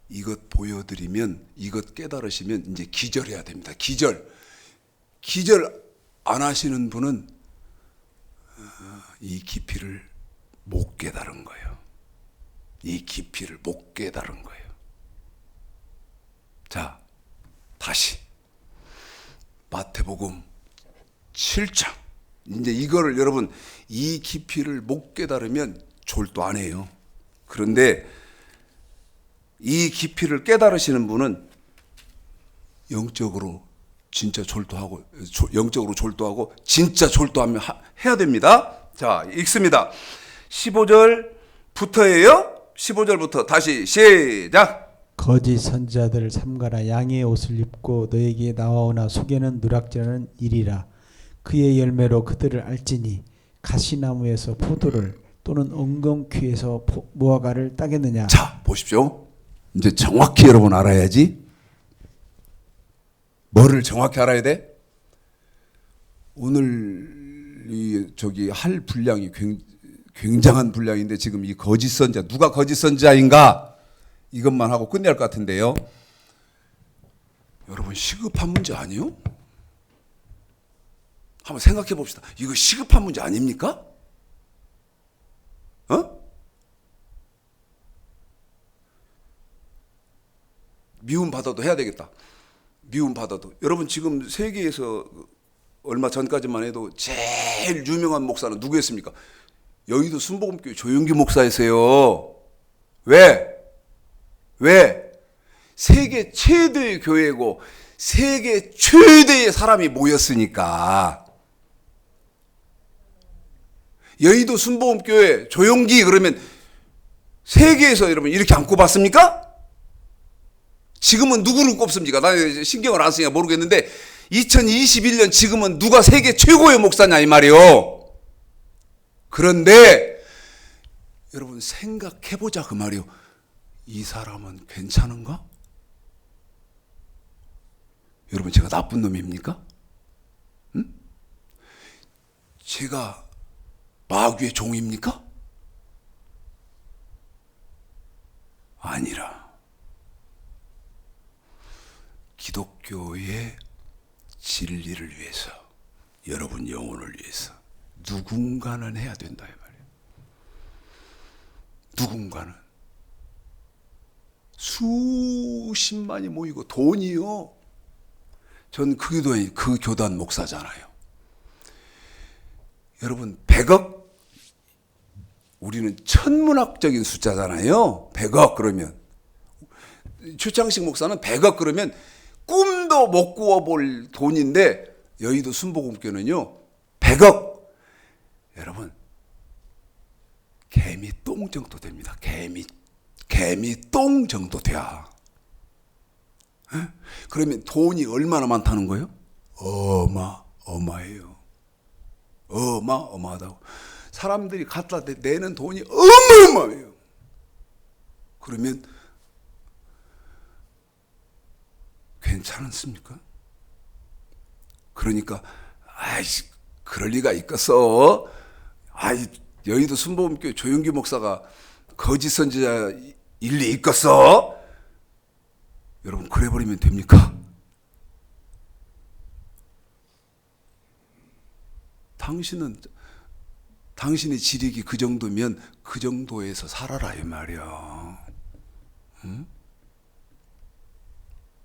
이것 보여드리면, 이것 깨달으시면 이제 기절해야 됩니다. 기절 안 하시는 분은 이 깊이를 못 깨달은 거예요. 이 깊이를 못 깨달은 거예요. 자, 다시 마태복음 7장. 이제 이거를 여러분 이 깊이를 못 깨달으면 졸도 안 해요. 그런데 이 깊이를 깨달으시는 분은 영적으로 진짜 졸도하고, 영적으로 졸도하고 진짜 졸도하면 해야 됩니다. 자, 읽습니다. 15절 부터예요? 15절부터 다시 시작. 거짓 선지자들을 삼가라. 양의 옷을 입고 너에게 나와오나 속에는 누락질하는 일이라. 그의 열매로 그들을 알지니 가시나무에서 포도를 또는 엉겅퀴에서 무화과를 따겠느냐. 자, 보십시오. 이제 정확히 여러분 알아야지. 뭐를 정확히 알아야 돼? 오늘 할 분량이 굉장한 분량인데 지금 이 거짓 선지자, 누가 거짓 선지자인가? 이것만 하고 끝낼 것 같은데요. 여러분, 시급한 문제 아니에요? 한번 생각해 봅시다. 이거 시급한 문제 아닙니까? 미움 받아도 해야 되겠다. 미움 받아도. 여러분, 지금 세계에서 얼마 전까지만 해도 제일 유명한 목사는 누구였습니까? 여의도 순복음교회 조용기 목사였어요. 왜? 세계 최대의 교회고 세계 최대의 사람이 모였으니까. 여의도 순복음교회 조용기 그러면 세계에서 여러분 이렇게 안 꼽았습니까? 지금은 누구를 꼽습니까? 나는 신경을 안 쓰니까 모르겠는데 2021년 지금은 누가 세계 최고의 목사냐 이 말이요. 그런데 여러분 생각해보자 그 말이요. 이 사람은 괜찮은가? 여러분 제가 나쁜 놈입니까? 응? 제가 마귀의 종입니까? 아니라 기독교의 진리를 위해서, 여러분 영혼을 위해서 누군가는 해야 된다 이 말이에요. 누군가는. 수십만이 모이고 돈이요. 전 그 교단 목사잖아요. 여러분 100억? 우리는 천문학적인 숫자잖아요. 100억 그러면. 최창식 목사는 100억 그러면 꿈도 못 꾸어볼 돈인데 여의도 순복음교회는요 100억. 여러분 개미똥 정도 됩니다. 개미똥 정도 돼야. 그러면 돈이 얼마나 많다는 거예요? 어마어마해요. 어마어마하다고. 사람들이 갖다 내는 돈이 어마어마해요. 그러면 괜찮습니까? 그러니까 그럴 리가 있겠어. 여의도 순복음교회 조용기 목사가 거짓 선지자 일리 있겠어? 여러분 그래 버리면 됩니까? 당신의 지력이 그 정도면 그 정도에서 살아라 이 말이야. 응?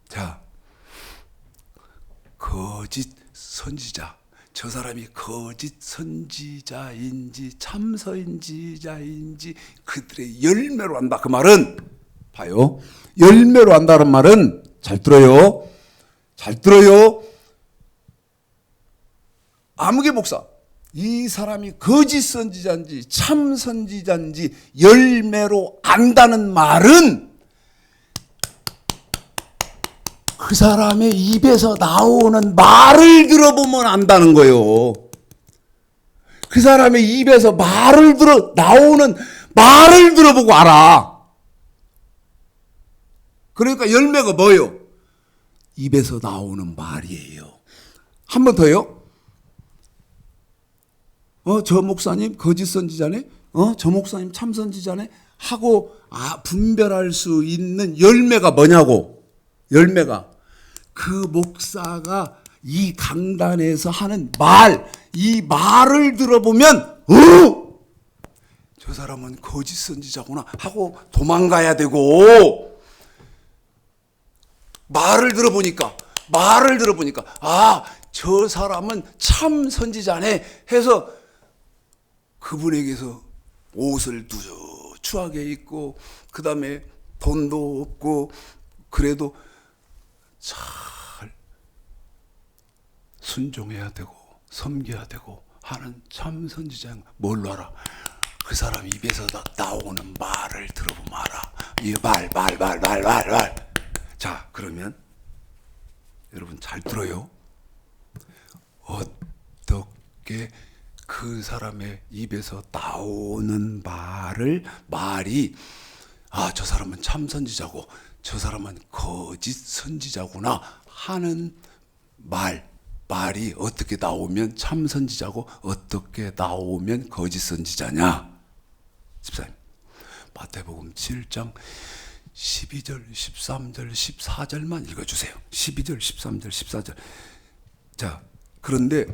자, 거짓 선지자. 저 사람이 거짓 선지자인지 참선지자인지 그들의 열매로 안다. 그 말은 봐요. 열매로 안다는 말은 잘 들어요. 아무개 목사. 이 사람이 거짓 선지자인지 참 선지자인지 열매로 안다는 말은 그 사람의 입에서 나오는 말을 들어보면 안다는 거예요. 그 사람의 입에서 나오는 말을 들어보고 알아. 그러니까 열매가 뭐예요? 입에서 나오는 말이에요. 한 번 더요. 저 목사님 거짓 선지자네? 저 목사님 참 선지자네? 하고 분별할 수 있는 열매가 뭐냐고. 열매가 그 목사가 이 강단에서 하는 이 말을 들어보면 저 사람은 거짓 선지자구나 하고 도망가야 되고, 말을 들어보니까 저 사람은 참 선지자네 해서 그분에게서 옷을 누추하게 입고 그 다음에 돈도 없고 그래도 잘 순종해야 되고 섬겨야 되고 하는 참 선지자는 뭘로 알아? 그 사람 입에서 나오는 말을 들어보마라. 이 말. 자, 그러면 여러분 잘 들어요. 어떻게 그 사람의 입에서 나오는 말이 저 사람은 참 선지자고 저 사람은 거짓 선지자구나 하는 말이 어떻게 나오면 참 선지자고 어떻게 나오면 거짓 선지자냐? 집사님, 마태복음 7장 12절, 13절, 14절만 읽어주세요. 12절, 13절, 14절. 자, 그런데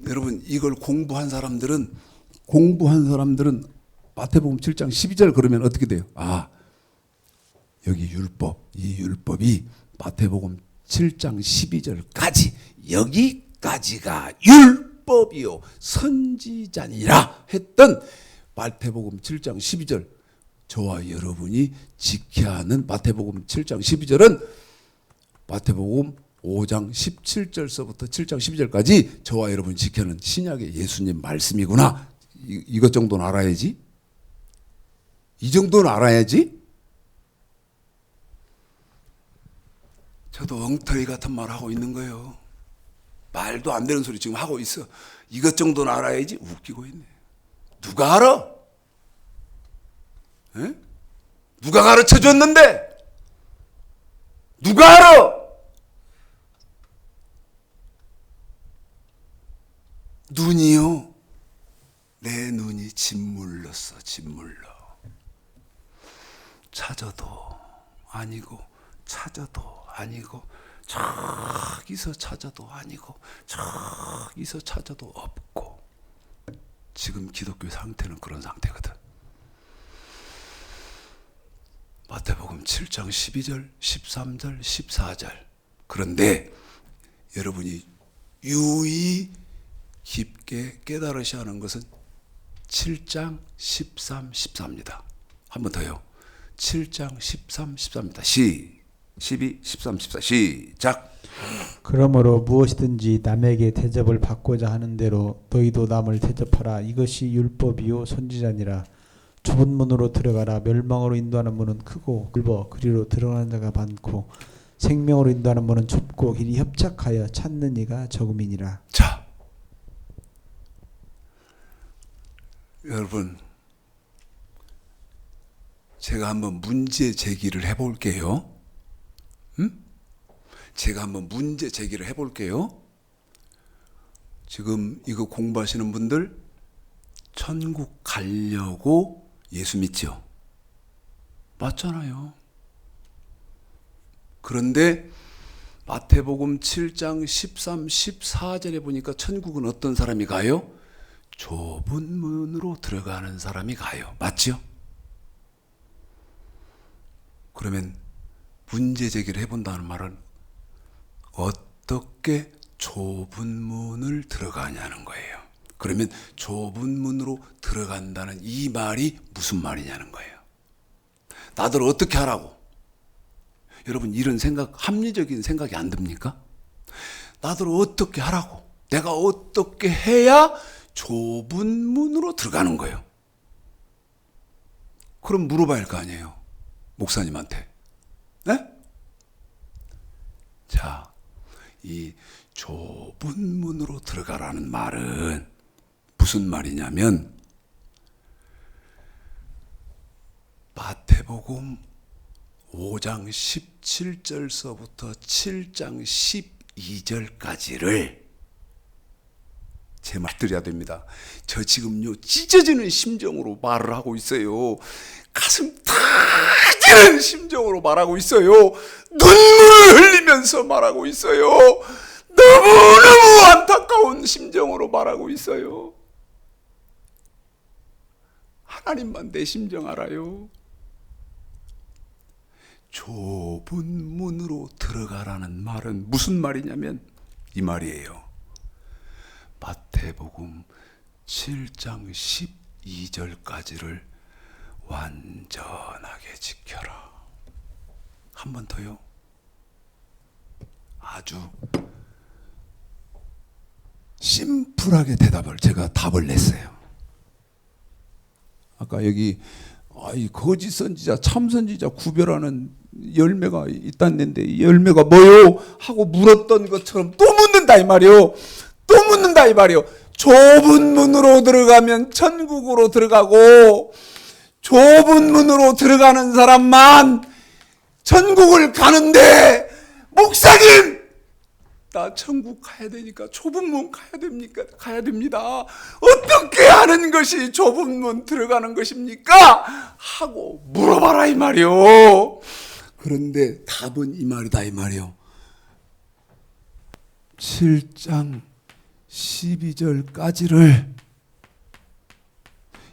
여러분 이걸 공부한 사람들은 마태복음 7장 12절 그러면 어떻게 돼요? 여기 이 율법이 마태복음 7장 12절까지 여기까지가 율법이요 선지자니라 했던 마태복음 7장 12절 저와 여러분이 지켜야 하는 마태복음 7장 12절은 마태복음 5장 17절서부터 7장 12절까지 저와 여러분이 지켜야 하는 신약의 예수님 말씀이구나. 이것 정도는 알아야지. 이 정도는 알아야지. 저도 엉터리 같은 말 하고 있는 거예요. 말도 안 되는 소리 지금 하고 있어. 이것 정도는 알아야지. 웃기고 있네. 누가 알아? 에? 누가 가르쳐 줬는데? 누가 알아? 눈이요. 내 눈이 짓물렀어. 짓물러. 찾아도 아니고 찾아도 아니고 저기서 찾아도 아니고 저기서 찾아도 없고 지금 기독교 상태는 그런 상태거든. 마태복음 7장 12절, 13절, 14절. 그런데 여러분이 유의 깊게 깨달으셔야 하는 것은 7장 13, 14입니다. 한 번 더요. 7장 13, 14입니다. 12, 13, 14 시작. 그러므로 무엇이든지 남에게 대접을 받고자 하는 대로 너희도 남을 대접하라. 이것이 율법이요 선지자니라. 좁은 문으로 들어가라. 멸망으로 인도하는 문은 크고 넓어 그리로 들어가는 자가 많고 생명으로 인도하는 문은 좁고 길이 협착하여 찾는 이가 적음이니라. 자, 여러분 제가 한번 문제 제기를 해볼게요. 제가 한번 문제 제기를 해볼게요. 지금 이거 공부하시는 분들 천국 가려고 예수 믿죠? 맞잖아요. 그런데 마태복음 7장 13, 14절에 보니까 천국은 어떤 사람이 가요? 좁은 문으로 들어가는 사람이 가요. 맞죠? 그러면 문제 제기를 해본다는 말은 어떻게 좁은 문을 들어가냐는 거예요. 그러면 좁은 문으로 들어간다는 이 말이 무슨 말이냐는 거예요. 나들 어떻게 하라고? 여러분 이런 생각, 합리적인 생각이 안 듭니까? 나들 어떻게 하라고? 내가 어떻게 해야 좁은 문으로 들어가는 거예요? 그럼 물어봐야 할 거 아니에요. 목사님한테. 네? 자, 이 좁은 문으로 들어가라는 말은 무슨 말이냐면 마태복음 5장 17절서부터 7장 12절까지를 제 말 들어야 됩니다. 저 지금요 찢어지는 심정으로 말을 하고 있어요. 가슴 터지는 심정으로 말하고 있어요. 눈물을 흘리면서 말하고 있어요. 너무너무 안타까운 심정으로 말하고 있어요. 하나님만 내 심정 알아요. 좁은 문으로 들어가라는 말은 무슨 말이냐면 이 말이에요. 마태복음 7장 12절까지를 완전하게 지켜라. 한 번 더요. 아주 심플하게 제가 답을 냈어요. 아까 여기 이 거짓 선지자, 참 선지자 구별하는 열매가 있다는데 이 열매가 뭐요? 하고 물었던 것처럼 또 묻는다 이 말이요. 또 묻는다 이 말이요. 좁은 문으로 들어가면 천국으로 들어가고 좁은 문으로 들어가는 사람만 천국을 가는데 목사님 나 천국 가야 되니까 좁은 문 가야 됩니까? 가야 됩니다. 어떻게 하는 것이 좁은 문 들어가는 것입니까? 하고 물어봐라 이 말이요. 그런데 답은 이 말이다 이 말이요. 7장 12절까지를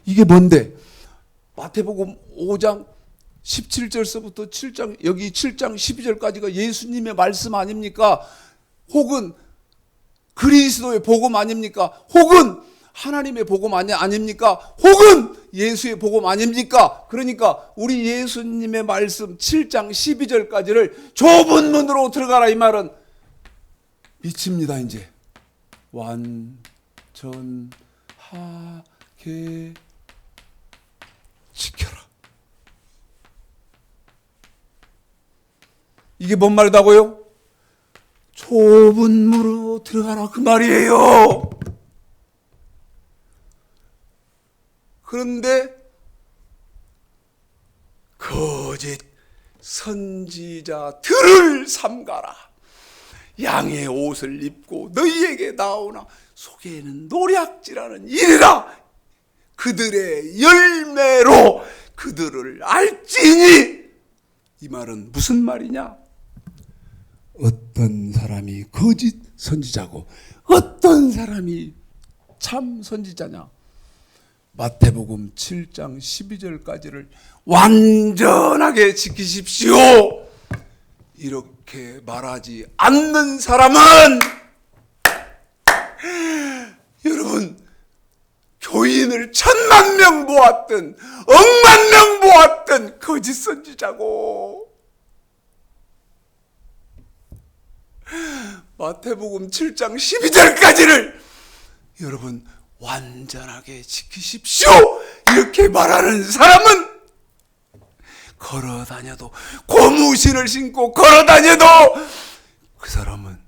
이게 뭔데? 마태복음 5장 17절서부터 7장 여기 7장 12절까지가 예수님의 말씀 아닙니까? 혹은 그리스도의 복음 아닙니까? 혹은 하나님의 복음 아닙니까? 혹은 예수의 복음 아닙니까? 그러니까 우리 예수님의 말씀 7장 12절까지를 좁은 문으로 들어가라 이 말은 미칩니다. 이제 완전하게 지켜라. 이게 뭔 말이다고요? 좁은 문으로 들어가라 그 말이에요. 그런데 거짓 선지자들을 삼가라. 양의 옷을 입고 너희에게 나오나 속에는 노략질하는 이라. 그들의 열매로 그들을 알지니. 이 말은 무슨 말이냐? 어떤 사람이 거짓 선지자고 어떤 사람이 참 선지자냐? 마태복음 7장 12절까지를 완전하게 지키십시오. 이렇게 말하지 않는 사람은 여러분 교인을 10,000,000명 모았든 10,000,000명 모았든 거짓 선지자고. 마태복음 7장 12절까지를 여러분 완전하게 지키십시오. 이렇게 말하는 사람은 걸어다녀도 고무신을 신고 걸어다녀도 그 사람은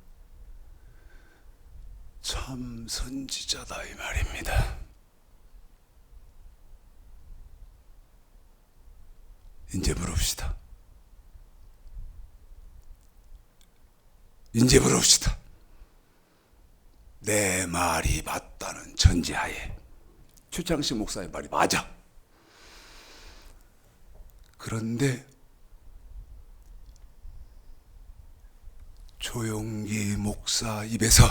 참 선지자다 이 말입니다. 이제 물읍시다. 이제 물읍시다. 내 말이 맞다는 전제하에 최창식 목사의 말이 맞아. 그런데 조용기 목사 입에서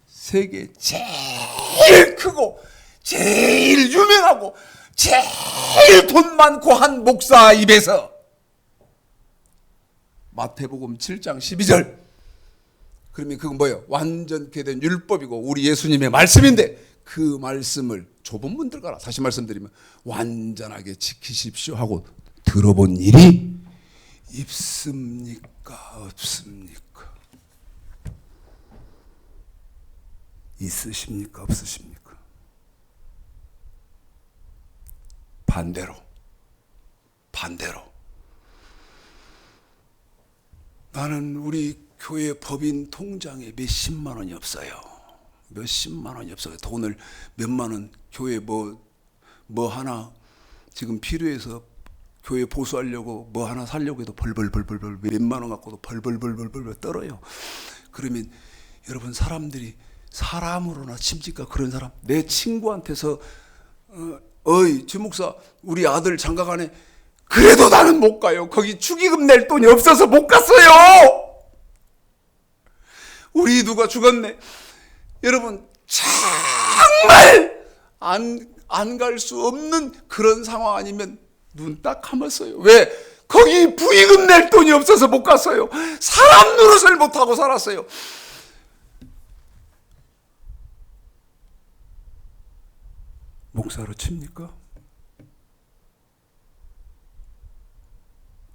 세계 제일 크고 제일 유명하고 제일 돈 많고 한 목사 입에서 마태복음 7장 12절 그러면 그건 뭐예요? 완전케 된 율법이고 우리 예수님의 말씀인데 그 말씀을 좁은 문 들어가라. 다시 말씀드리면 완전하게 지키십시오 하고 들어본 일이 있습니까? 없습니까? 있으십니까? 없으십니까? 반대로 나는 우리 교회 법인 통장에 몇십만 원이 없어요. 몇십만 원이 없어요. 돈을 몇만 원 교회 뭐 하나 지금 필요해서 교회 보수하려고 뭐 하나 살려고 해도 벌벌벌벌 몇만 원 갖고도 벌벌벌벌 떨어요. 그러면 여러분 사람들이 사람으로나 침직가 그런 사람 내 친구한테서 어이 주 목사 우리 아들 장가가네. 그래도 나는 못 가요. 거기 축의금 낼 돈이 없어서 못 갔어요. 우리 누가 죽었네. 여러분 정말 안 갈 수 없는 그런 상황 아니면 눈 딱 감았어요. 왜? 거기 부의금 낼 돈이 없어서 못 갔어요. 사람 노릇을 못하고 살았어요. 목사로 칩니까?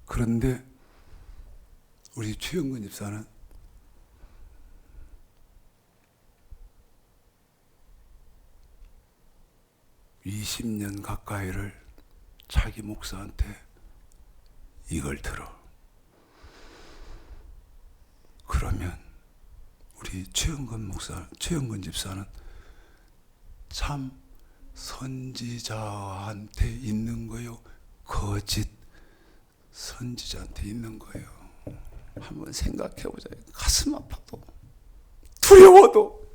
그런데 우리 최영근 집사는 20년 가까이를 자기 목사한테 이걸 들어. 그러면 우리 최영건 집사는 참 선지자한테 있는 거요, 거짓 선지자한테 있는 거예요. 한번 생각해보자. 가슴 아파도 두려워도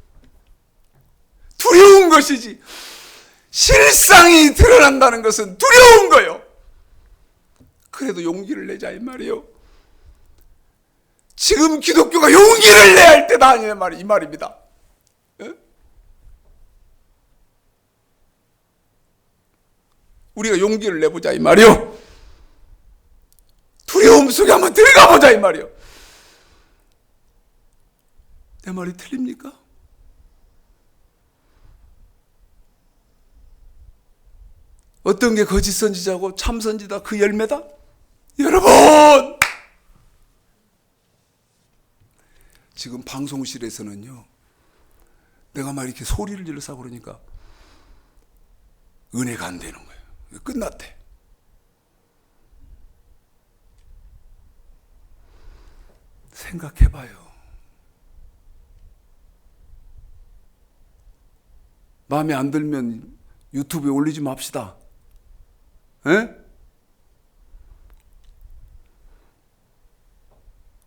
두려운 것이지, 실상이 드러난다는 것은 두려운 거요. 그래도 용기를 내자 이 말이요. 지금 기독교가 용기를 내야 할 때다 아니냐 이 말입니다. 예? 우리가 용기를 내보자 이 말이요. 두려움 속에 한번 들어가 보자 이 말이요. 내 말이 틀립니까? 어떤 게 거짓 선지자고 참 선지자 그 열매다? 여러분, 지금 방송실에서는요, 내가 막 이렇게 소리를 질러서 그러니까 은혜가 안 되는 거예요. 끝났대. 생각해봐요. 마음에 안 들면 유튜브에 올리지 맙시다. 에?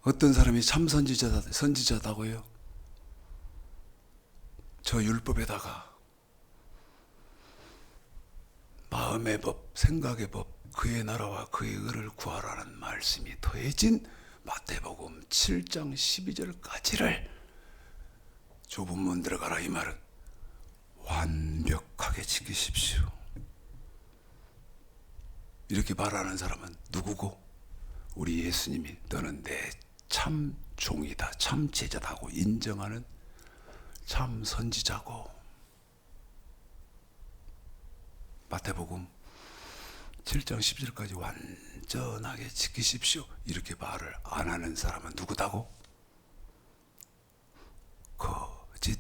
어떤 사람이 참 선지자다고요? 저 율법에다가 마음의 법, 생각의 법, 그의 나라와 그의 의를 구하라는 말씀이 더해진 마태복음 7장 12절까지를 좁은 문 들어가라 이 말은 완벽하게 지키십시오. 이렇게 말하는 사람은 누구고? 우리 예수님이 너는 내 참 종이다, 참 제자다고 인정하는 참 선지자고. 마태복음 7장 10절까지 완전하게 지키십시오. 이렇게 말을 안 하는 사람은 누구다고? 거짓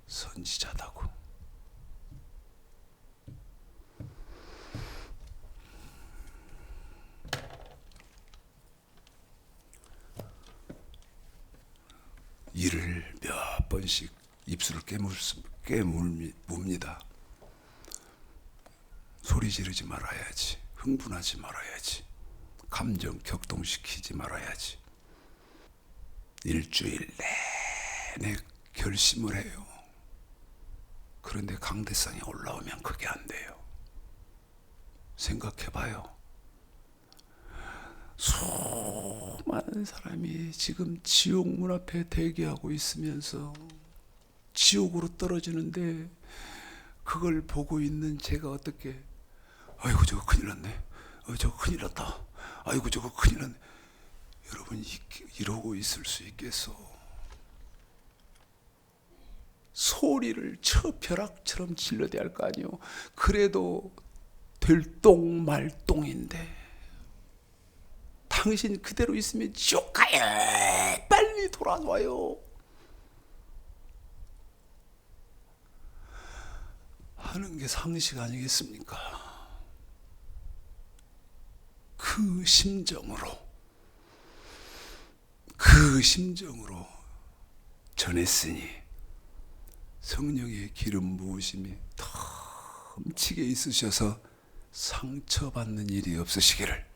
선지자다고. 이를 몇 번씩 입술을 깨물립니다. 소리 지르지 말아야지. 흥분하지 말아야지. 감정 격동시키지 말아야지. 일주일 내내 결심을 해요. 그런데 강대상이 올라오면 그게 안 돼요. 생각해봐요. 수많은 사람이 지금 지옥 문 앞에 대기하고 있으면서 지옥으로 떨어지는데 그걸 보고 있는 제가 어떻게, 아이고 저거 큰일 났네, 저거 큰일 났다, 아이고 저거 큰일 났네, 여러분 이러고 있을 수 있겠어? 소리를 벼락처럼 질러대야 할 거 아니에요. 그래도 될 똥 말 똥인데 당신 그대로 있으면 지옥 가요. 빨리 돌아와요. 하는 게 상식 아니겠습니까? 그 심정으로 전했으니 성령의 기름 부으심이 넘치게 있으셔서 상처받는 일이 없으시기를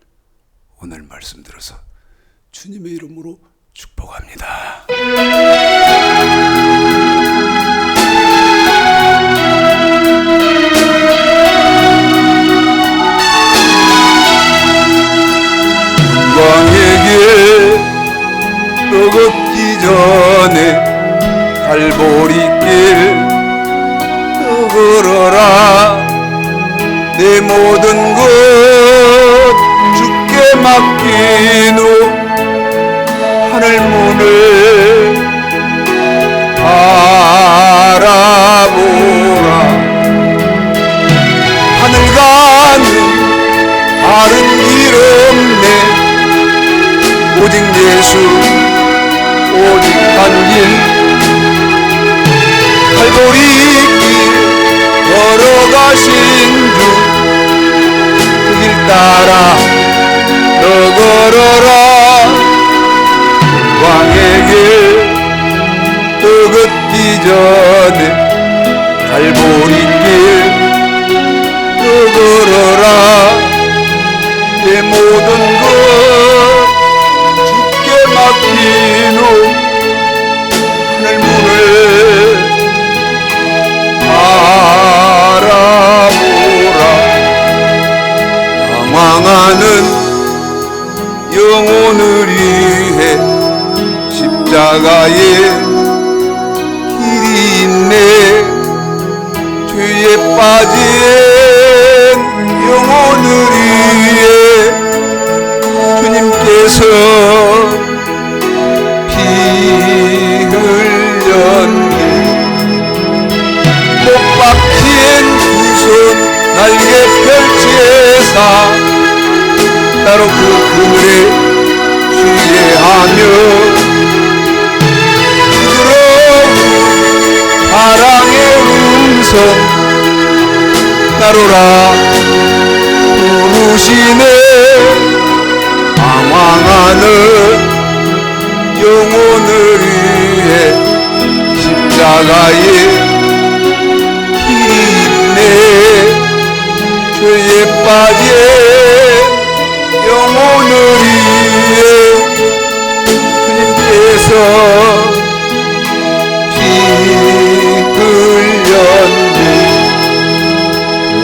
오늘 말씀 들어서 주님의 이름으로 축복합니다. 영광에게 떠걷기 전에 갈보리길 떠걸어라. 내 모든 것 주께 맡긴 후 하늘 문을 바라보라. 하늘 가는 다른 길 없네. 오직 예수, 오직 한 길, 갈보리 길 걸어가 앞서가신 주 그 길 따라 너 걸어라 왕의 길 뜨겁기 전에 갈보리길 너 걸어라 내 모든 것 주께 맡기노 하늘 문을 바라보라 방황하는 영혼을 위해 십자가에 길이 있네 죄에 빠진 영혼을 위해 주님께서 피 흘렸네 못 박힌 두 손 날개 펼치사 따로 그 그물에 주의하며 부드러운 사랑의 음성 따로라 부르시네 방황하는 영혼을 위해 십자가에 길이 있네 죄에 빠진 영혼을 위해 주님께서 피 흘렸네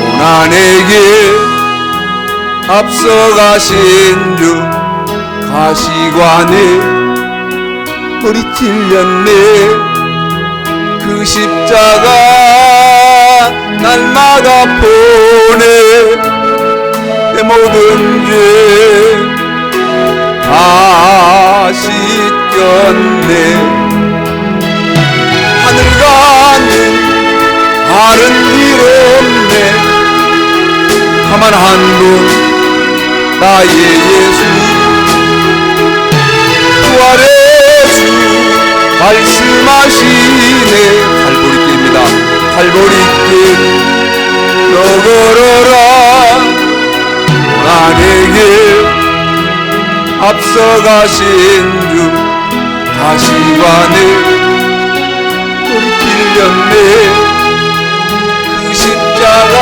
고난에게 앞서가신 주 가시관에 머리 찔렸네 그 십자가 날마다 보내 내 모든 죄 다 씻겼네 하늘 가는 다른 길 없네 가만 한분 나의 예수 부활의 주 말씀하시네 갈보리길입니다 갈보리길 너 걸어라 나에게 앞서가신 주 가시관에 머리 찔렸네 그 십자가